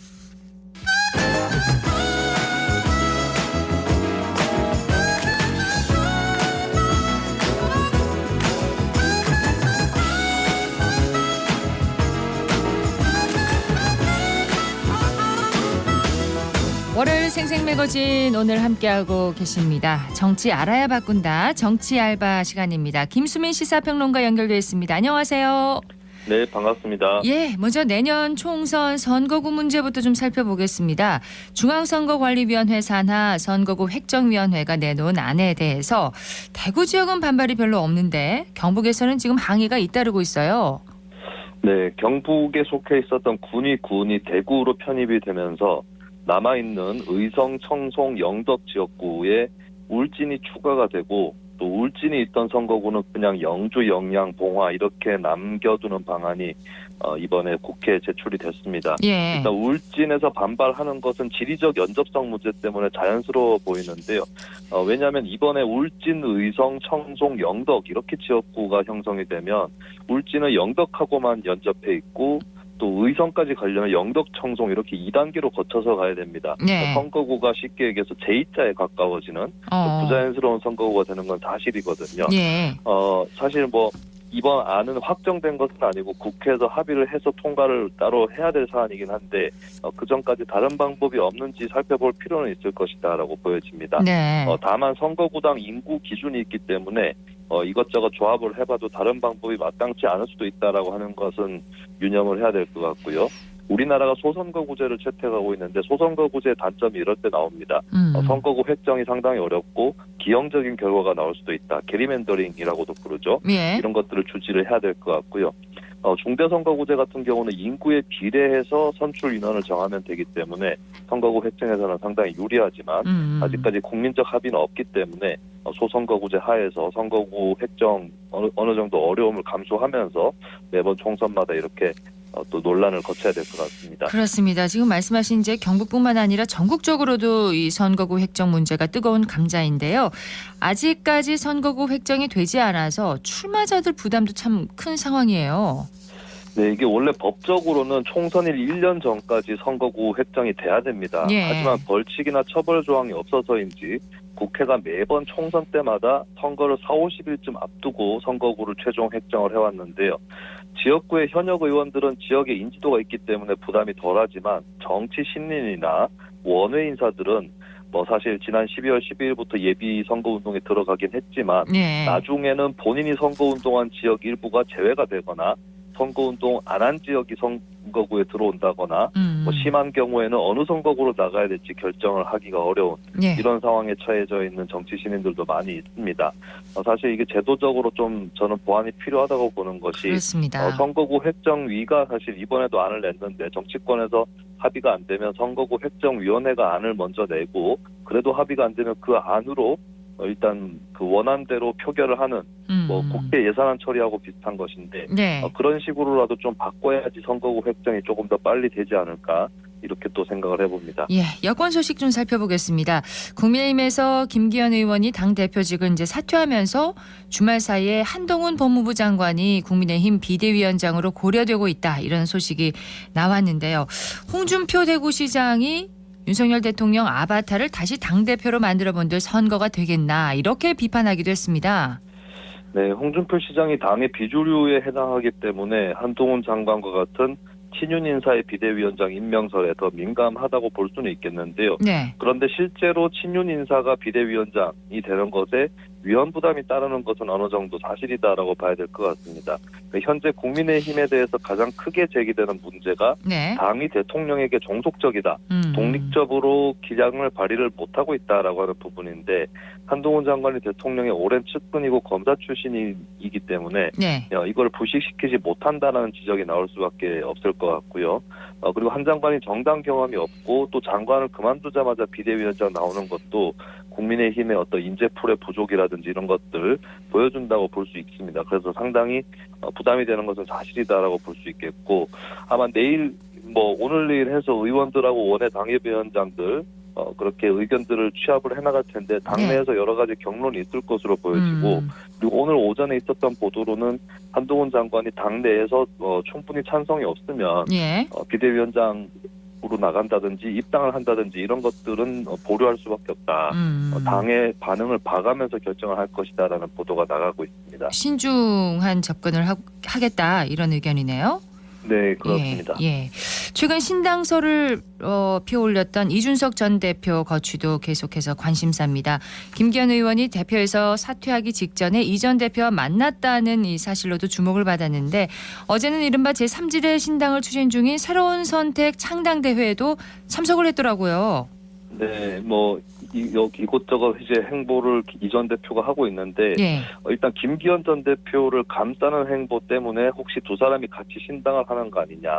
월요일 생생매거진 오늘 함께하고 계십니다. 정치 알아야 바꾼다. 정치 알바 시간입니다. 김수민 시사평론가 연결되어 있습니다. 안녕하세요. 네, 반갑습니다. 예, 먼저 내년 총선 선거구 문제부터 좀 살펴보겠습니다. 중앙선거관리위원회 산하 선거구 획정위원회가 내놓은 안에 대해서 대구 지역은 반발이 별로 없는데 경북에서는 지금 항의가 잇따르고 있어요. 네, 경북에 속해 있었던 군이 대구로 편입이 되면서 남아있는 의성, 청송, 영덕 지역구에 울진이 추가가 되고 또 울진이 있던 선거구는 그냥 영주, 영양, 봉화 이렇게 남겨두는 방안이 이번에 국회에 제출이 됐습니다. 예. 일단 울진에서 반발하는 것은 지리적 연접성 문제 때문에 자연스러워 보이는데요. 왜냐하면 이번에 울진, 의성, 청송, 영덕 이렇게 지역구가 형성이 되면 울진은 영덕하고만 연접해 있고 또 의성까지 가려면 영덕, 청송 이렇게 2단계로 거쳐서 가야 됩니다. 네. 선거구가 쉽게 얘기해서 제2자에 가까워지는 부자연스러운 선거구가 되는 건 사실이거든요. 예. 사실 뭐 이번 안은 확정된 것은 아니고 국회에서 합의를 해서 통과를 따로 해야 될 사안이긴 한데 그 전까지 다른 방법이 없는지 살펴볼 필요는 있을 것이다라고 보여집니다. 네. 다만 선거구당 인구 기준이 있기 때문에 이것저것 조합을 해봐도 다른 방법이 마땅치 않을 수도 있다라고 하는 것은 유념을 해야 될 것 같고요. 우리나라가 소선거구제를 채택하고 있는데 소선거구제의 단점이 이럴 때 나옵니다. 선거구 획정이 상당히 어렵고 기형적인 결과가 나올 수도 있다. 게리맨더링이라고도 부르죠. 예. 이런 것들을 주지를 해야 될 것 같고요. 중대선거구제 같은 경우는 인구에 비례해서 선출 인원을 정하면 되기 때문에 선거구 획정에서는 상당히 유리하지만 아직까지 국민적 합의는 없기 때문에 소선거구제 하에서 선거구 획정 어느 정도 어려움을 감수하면서 매번 총선마다 이렇게 또 논란을 거쳐야 될 것 같습니다. 그렇습니다. 지금 말씀하신 이제 경북뿐만 아니라 전국적으로도 이 선거구 획정 문제가 뜨거운 감자인데요. 아직까지 선거구 획정이 되지 않아서 출마자들 부담도 참 큰 상황이에요. 네, 이게 원래 법적으로는 총선일 1년 전까지 선거구 획정이 돼야 됩니다. 예. 하지만 벌칙이나 처벌 조항이 없어서인지 국회가 매번 총선 때마다 선거를 4, 50일쯤 앞두고 선거구를 최종 획정을 해왔는데요. 지역구의 현역 의원들은 지역에 인지도가 있기 때문에 부담이 덜하지만 정치 신인이나 원외 인사들은 사실 지난 12월 12일부터 예비 선거운동에 들어가긴 했지만 네. 나중에는 본인이 선거운동한 지역 일부가 제외가 되거나 선거운동 안 한 지역이 선거구에 들어온다거나 심한 경우에는 어느 선거구로 나가야 될지 결정을 하기가 어려운 이런 상황에 처해져 있는 정치 시민들도 많이 있습니다. 사실 이게 제도적으로 좀 저는 보완이 필요하다고 보는 것이 그렇습니다. 선거구 획정위가 사실 이번에도 안을 냈는데 정치권에서 합의가 안 되면 선거구 획정위원회가 안을 먼저 내고 그래도 합의가 안 되면 그 안으로 일단 그 원안대로 표결을 하는 국회 예산안 처리하고 비슷한 것인데 네. 그런 식으로라도 좀 바꿔야지 선거구 획정이 조금 더 빨리 되지 않을까 이렇게 또 생각을 해봅니다. 예, 여권 소식 좀 살펴보겠습니다. 국민의힘에서 김기현 의원이 당 대표직을 이제 사퇴하면서 주말 사이에 한동훈 법무부 장관이 국민의힘 비대위원장으로 고려되고 있다 이런 소식이 나왔는데요. 홍준표 대구시장이 윤석열 대통령 아바타를 다시 당대표로 만들어본들 선거가 되겠나 이렇게 비판하기도 했습니다. 네, 홍준표 시장이 당의 비주류에 해당하기 때문에 한동훈 장관과 같은 친윤 인사의 비대위원장 임명설에 더 민감하다고 볼 수는 있겠는데요. 네. 그런데 실제로 친윤 인사가 비대위원장이 되는 것에 위헌 부담이 따르는 것은 어느 정도 사실이다라고 봐야 될 것 같습니다. 현재 국민의힘에 대해서 가장 크게 제기되는 문제가 네. 당이 대통령에게 종속적이다. 독립적으로 기량을 발휘를 못하고 있다라고 하는 부분인데 한동훈 장관이 대통령의 오랜 측근이고 검사 출신이기 때문에 네. 이걸 부식시키지 못한다는 지적이 나올 수밖에 없을 것 같고요. 그리고 한 장관이 정당 경험이 없고 또 장관을 그만두자마자 비대위원장 나오는 것도 국민의힘의 어떤 인재풀의 부족이라든지 이런 것들 보여준다고 볼 수 있습니다. 그래서 상당히 부담이 되는 것은 사실이다라고 볼 수 있겠고 아마 내일 오늘 내일 해서 의원들하고 원외 당협위원장들 그렇게 의견들을 취합을 해나갈 텐데 당내에서 여러 가지 경론이 있을 것으로 보여지고 그리고 오늘 오전에 있었던 보도로는 한동훈 장관이 당내에서 충분히 찬성이 없으면 예. 비대위원장 으로 나간다든지 입당을 한다든지 이런 것들은 보류할 수밖에 없다. 당의 반응을 봐가면서 결정을 할 것이다라는 보도가 나가고 있습니다. 신중한 접근을 하겠다 이런 의견이네요. 네, 그렇습니다. 예. 최근 신당설을 피어올렸던 이준석 전 대표 거취도 계속해서 관심사입니다. 김기현 의원이 대표에서 사퇴하기 직전에 이 전 대표와 만났다는 이 사실로도 주목을 받았는데 어제는 이른바 제3지대 신당을 추진 중인 새로운 선택 창당대회에도 참석을 했더라고요. 네, 이곳저곳 이제 행보를 이 전 대표가 하고 있는데 예. 일단 김기현 전 대표를 감싸는 행보 때문에 혹시 두 사람이 같이 신당을 하는 거 아니냐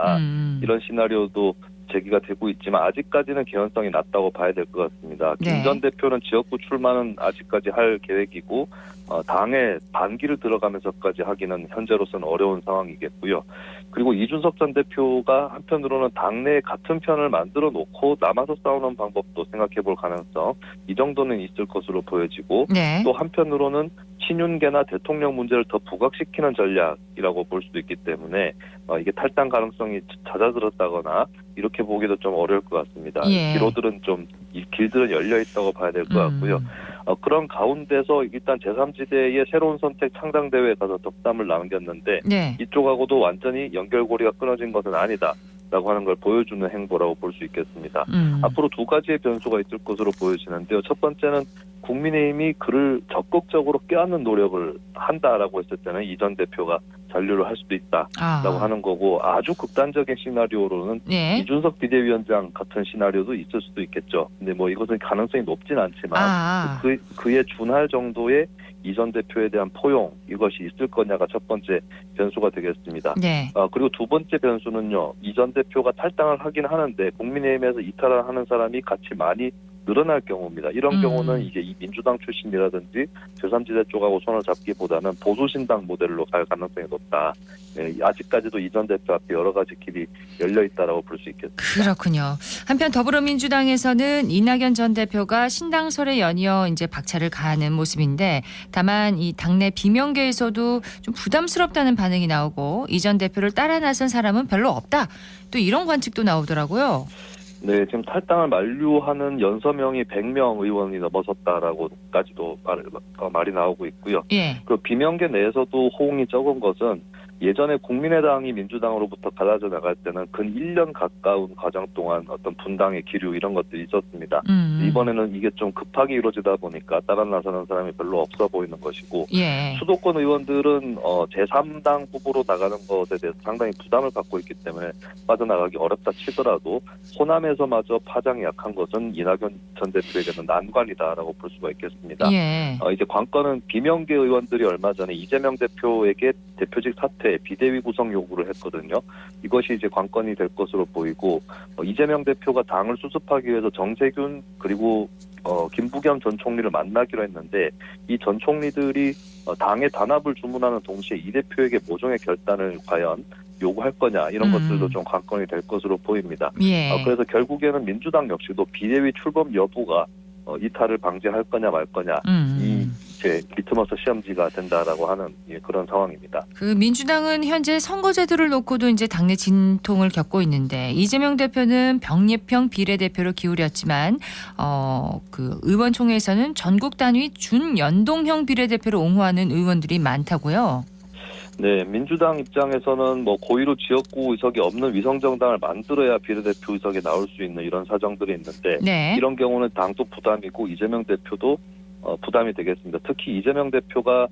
이런 시나리오도 제기가 되고 있지만 아직까지는 개연성이 낮다고 봐야 될 것 같습니다. 네. 김 전 대표는 지역구 출마는 아직까지 할 계획이고 당에 반기를 들어가면서까지 하기는 현재로서는 어려운 상황이겠고요. 그리고 이준석 전 대표가 한편으로는 당내에 같은 편을 만들어 놓고 남아서 싸우는 방법도 생각해 볼 가능성 이 정도는 있을 것으로 보여지고 네. 또 한편으로는 친윤계나 대통령 문제를 더 부각시키는 전략이라고 볼 수도 있기 때문에 이게 탈당 가능성이 잦아들었다거나 이렇게 보기도 좀 어려울 것 같습니다. 예. 길들은 열려 있다고 봐야 될 것 같고요. 그런 가운데서 일단 제3지대의 새로운 선택 창당대회에 가서 덕담을 남겼는데 네. 이쪽하고도 완전히 연결고리가 끊어진 것은 아니다라고 하는 걸 보여주는 행보라고 볼 수 있겠습니다. 앞으로 두 가지의 변수가 있을 것으로 보여지는데요. 첫 번째는 국민의힘이 그를 적극적으로 껴안는 노력을 한다라고 했을 때는 이 전 대표가 잔류를 할 수도 있다라고 하는 거고 아주 극단적인 시나리오로는 네. 이준석 비대위원장 같은 시나리오도 있을 수도 있겠죠. 근데 이것은 가능성이 높진 않지만 그에 준할 정도의 이 전 대표에 대한 포용 이것이 있을 거냐가 첫 번째 변수가 되겠습니다. 네. 그리고 두 번째 변수는요. 이 전 대표가 탈당을 하긴 하는데 국민의힘에서 이탈을 하는 사람이 같이 많이 늘어날 경우입니다. 이런 경우는 이제 이 민주당 출신이라든지 제3지대 쪽하고 손을 잡기보다는 보수신당 모델로 갈 가능성이 높다. 아직까지도 이 전 대표 앞에 여러 가지 길이 열려 있다라고 볼 수 있겠습니다. 그렇군요. 한편 더불어민주당에서는 이낙연 전 대표가 신당설에 연이어 이제 박차를 가하는 모습인데 다만 이 당내 비명계에서도 좀 부담스럽다는 반응이 나오고 이 전 대표를 따라 나선 사람은 별로 없다. 또 이런 관측도 나오더라고요. 네, 지금 탈당을 만류하는 연서명이 100명 의원이 넘어섰다라고까지도 말이 나오고 있고요. 예. 그 비명계 내에서도 호응이 적은 것은 예전에 국민의당이 민주당으로부터 갈라져 나갈 때는 근 1년 가까운 과정 동안 어떤 분당의 기류 이런 것들이 있었습니다. 이번에는 이게 좀 급하게 이루어지다 보니까 따라 나서는 사람이 별로 없어 보이는 것이고 예. 수도권 의원들은 제3당 후보로 나가는 것에 대해서 상당히 부담을 갖고 있기 때문에 빠져나가기 어렵다 치더라도 호남에서마저 파장이 약한 것은 이낙연 전 대표에게는 난관이다라고 볼 수가 있겠습니다. 예. 이제 관건은 비명계 의원들이 얼마 전에 이재명 대표에게 대표직 사퇴 비대위 구성 요구를 했거든요. 이것이 이제 관건이 될 것으로 보이고 이재명 대표가 당을 수습하기 위해서 정세균 그리고 김부겸 전 총리를 만나기로 했는데 이 전 총리들이 당의 단합을 주문하는 동시에 이 대표에게 모종의 결단을 과연 요구할 거냐 이런 것들도 좀 관건이 될 것으로 보입니다. 예. 그래서 결국에는 민주당 역시도 비대위 출범 여부가 이탈을 방지할 거냐 말 거냐 이 이제 리트머스 시험지가 된다라고 하는 그런 상황입니다. 그 민주당은 현재 선거제도를 놓고도 이제 당내 진통을 겪고 있는데 이재명 대표는 병립형 비례대표로 기울였지만 그 의원총회에서는 전국 단위 준연동형 비례대표로 옹호하는 의원들이 많다고요. 네, 민주당 입장에서는 뭐 고의로 지역구 의석이 없는 위성정당을 만들어야 비례대표 의석에 나올 수 있는 이런 사정들이 있는데 네. 이런 경우는 당도 부담이고 이재명 대표도 부담이 되겠습니다. 특히 이재명 대표가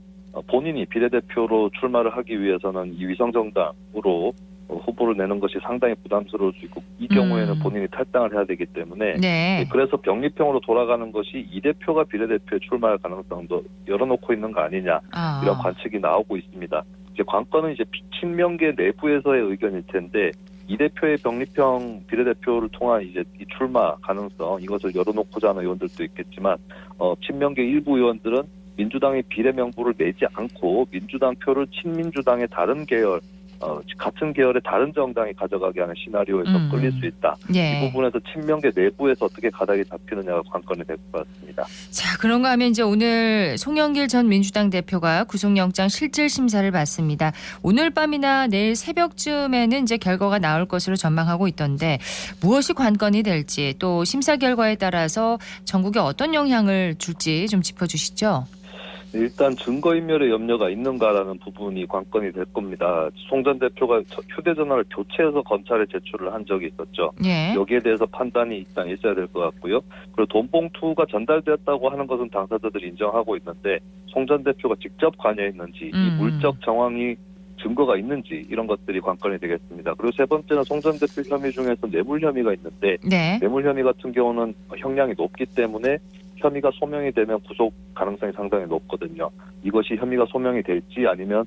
본인이 비례대표로 출마를 하기 위해서는 이 위성정당으로 후보를 내는 것이 상당히 부담스러울 수 있고 이 경우에는 본인이 탈당을 해야 되기 때문에 네. 그래서 병립형으로 돌아가는 것이 이 대표가 비례대표에 출마할 가능성도 열어놓고 있는 거 아니냐 이런 관측이 나오고 있습니다. 이제 관건은 이제 친명계 내부에서의 의견일 텐데 이 대표의 병립형 비례대표를 통한 이제 이 출마 가능성 이것을 열어놓고자 하는 의원들도 있겠지만 친명계 일부 의원들은 민주당의 비례 명부를 내지 않고 민주당 표를 친민주당의 다른 계열 같은 계열의 다른 정당이 가져가게 하는 시나리오에서 끌릴 수 있다. 예. 이 부분에서 친명계 내부에서 어떻게 가닥이 잡히느냐가 관건이 될 것 같습니다. 자, 그런가 하면 이제 오늘 송영길 전 민주당 대표가 구속영장 실질 심사를 받습니다. 오늘 밤이나 내일 새벽쯤에는 이제 결과가 나올 것으로 전망하고 있던데 무엇이 관건이 될지 또 심사 결과에 따라서 전국에 어떤 영향을 줄지 좀 짚어주시죠. 일단 증거인멸의 염려가 있는가라는 부분이 관건이 될 겁니다. 송 전 대표가 휴대전화를 교체해서 검찰에 제출을 한 적이 있었죠. 예. 여기에 대해서 판단이 일단 있어야 될 것 같고요. 그리고 돈봉투가 전달되었다고 하는 것은 당사자들이 인정하고 있는데 송 전 대표가 직접 관여했는지 이 물적 정황이 증거가 있는지 이런 것들이 관건이 되겠습니다. 그리고 세 번째는 송 전 대표 혐의 중에서 뇌물 혐의가 있는데 네. 뇌물 혐의 같은 경우는 형량이 높기 때문에 혐의가 소명이 되면 구속 가능성이 상당히 높거든요. 이것이 혐의가 소명이 될지 아니면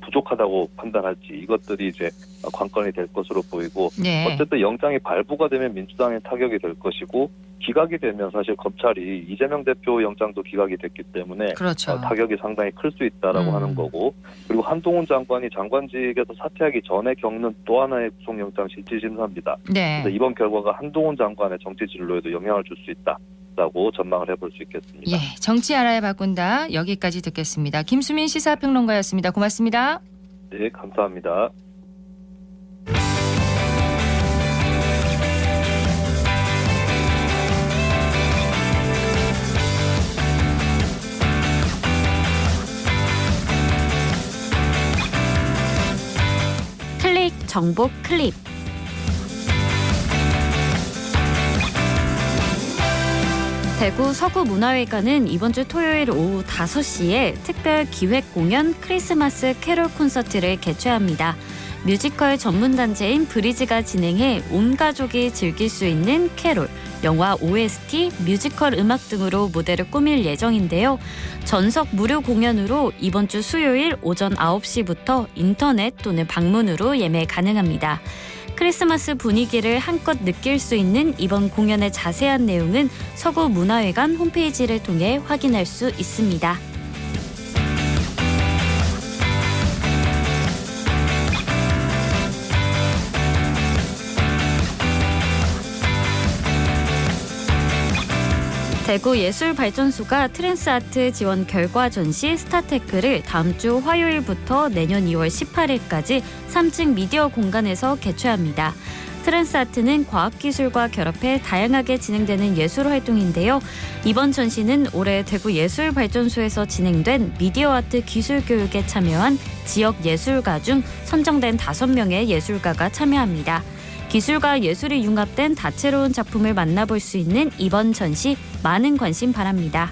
부족하다고 판단할지 이것들이 이제 관건이 될 것으로 보이고 네. 어쨌든 영장이 발부가 되면 민주당에 타격이 될 것이고 기각이 되면 사실 검찰이 이재명 대표 영장도 기각이 됐기 때문에 그렇죠. 타격이 상당히 클 수 있다라고 하는 거고 그리고 한동훈 장관이 장관직에서 사퇴하기 전에 겪는 또 하나의 구속영장 실질심사입니다. 네. 그래서 이번 결과가 한동훈 장관의 정치 진로에도 영향을 줄 수 있다. 라고 전망을 해볼 수 있겠습니다. 예, 정치 알아야 바꾼다. 여기까지 듣겠습니다. 김수민 시사평론가였습니다. 고맙습니다. 네, 감사합니다. 클릭 정보 클립. 대구 서구문화회관은 이번 주 토요일 오후 5시에 특별 기획 공연 크리스마스 캐롤 콘서트를 개최합니다. 뮤지컬 전문단체인 브리즈가 진행해 온 가족이 즐길 수 있는 캐롤, 영화 OST, 뮤지컬 음악 등으로 무대를 꾸밀 예정인데요. 전석 무료 공연으로 이번 주 수요일 오전 9시부터 인터넷 또는 방문으로 예매 가능합니다. 크리스마스 분위기를 한껏 느낄 수 있는 이번 공연의 자세한 내용은 서구문화회관 홈페이지를 통해 확인할 수 있습니다. 대구예술발전소가 트랜스아트 지원 결과 전시 스타테크를 다음 주 화요일부터 내년 2월 18일까지 3층 미디어 공간에서 개최합니다. 트랜스아트는 과학기술과 결합해 다양하게 진행되는 예술활동인데요. 이번 전시는 올해 대구예술발전소에서 진행된 미디어아트 기술교육에 참여한 지역 예술가 중 선정된 5명의 예술가가 참여합니다. 기술과 예술이 융합된 다채로운 작품을 만나볼 수 있는 이번 전시 많은 관심 바랍니다.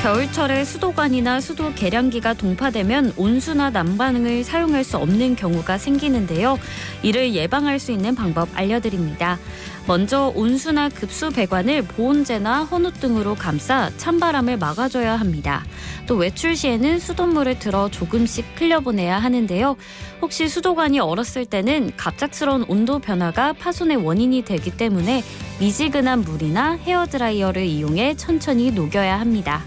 겨울철에 수도관이나 수도 계량기가 동파되면 온수나 난방을 사용할 수 없는 경우가 생기는데요. 이를 예방할 수 있는 방법 알려드립니다. 먼저 온수나 급수 배관을 보온재나 헌옷 등으로 감싸 찬바람을 막아줘야 합니다. 또 외출 시에는 수돗물을 들어 조금씩 흘려보내야 하는데요. 혹시 수도관이 얼었을 때는 갑작스러운 온도 변화가 파손의 원인이 되기 때문에 미지근한 물이나 헤어드라이어를 이용해 천천히 녹여야 합니다.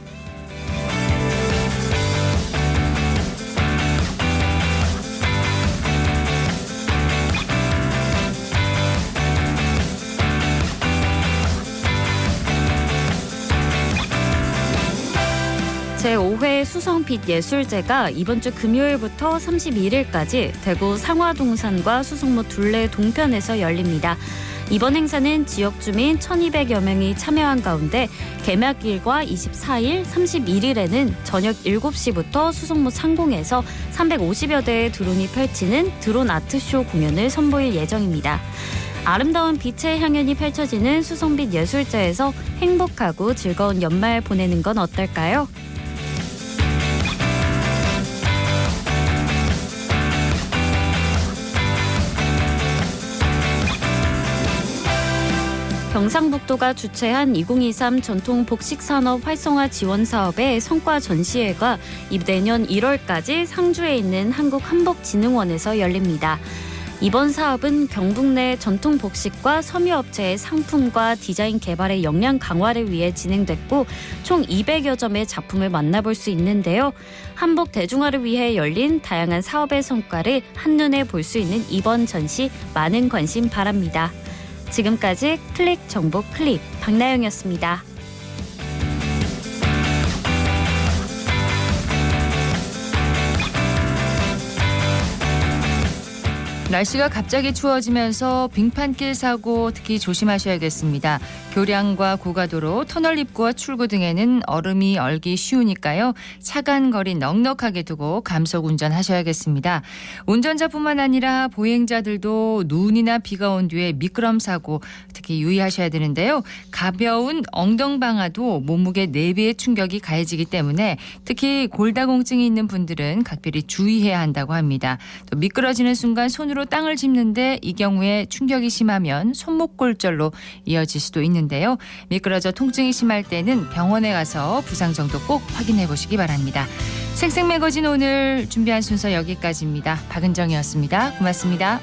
제5회 수성빛 예술제가 이번 주 금요일부터 31일까지 대구 상화동산과 수성로 둘레 동편에서 열립니다. 이번 행사는 지역 주민 1,200여 명이 참여한 가운데 개막일과 24일, 31일에는 저녁 7시부터 수성로 상공에서 350여 대의 드론이 펼치는 드론 아트쇼 공연을 선보일 예정입니다. 아름다운 빛의 향연이 펼쳐지는 수성빛 예술제에서 행복하고 즐거운 연말 보내는 건 어떨까요? 경상북도가 주최한 2023 전통 복식산업 활성화 지원 사업의 성과 전시회가 내년 1월까지 상주에 있는 한국한복진흥원에서 열립니다. 이번 사업은 경북 내 전통 복식과 섬유업체의 상품과 디자인 개발의 역량 강화를 위해 진행됐고 총 200여 점의 작품을 만나볼 수 있는데요. 한복 대중화를 위해 열린 다양한 사업의 성과를 한눈에 볼 수 있는 이번 전시 많은 관심 바랍니다. 지금까지 클릭 정보 클립 박나영이었습니다. 날씨가 갑자기 추워지면서 빙판길 사고 특히 조심하셔야겠습니다. 교량과 고가도로, 터널 입구와 출구 등에는 얼음이 얼기 쉬우니까요. 차간 거리 넉넉하게 두고 감속 운전하셔야겠습니다. 운전자뿐만 아니라 보행자들도 눈이나 비가 온 뒤에 미끄럼 사고 특히 유의하셔야 되는데요. 가벼운 엉덩방아도 몸무게 4배의 충격이 가해지기 때문에 특히 골다공증이 있는 분들은 각별히 주의해야 한다고 합니다. 또 미끄러지는 순간 손으로 땅을 짚는데 이 경우에 충격이 심하면 손목골절로 이어질 수도 있는데요. 미끄러져 통증이 심할 때는 병원에 가서 부상 정도 꼭 확인해 보시기 바랍니다. 생생매거진 오늘 준비한 순서 여기까지입니다. 박은정이었습니다. 고맙습니다.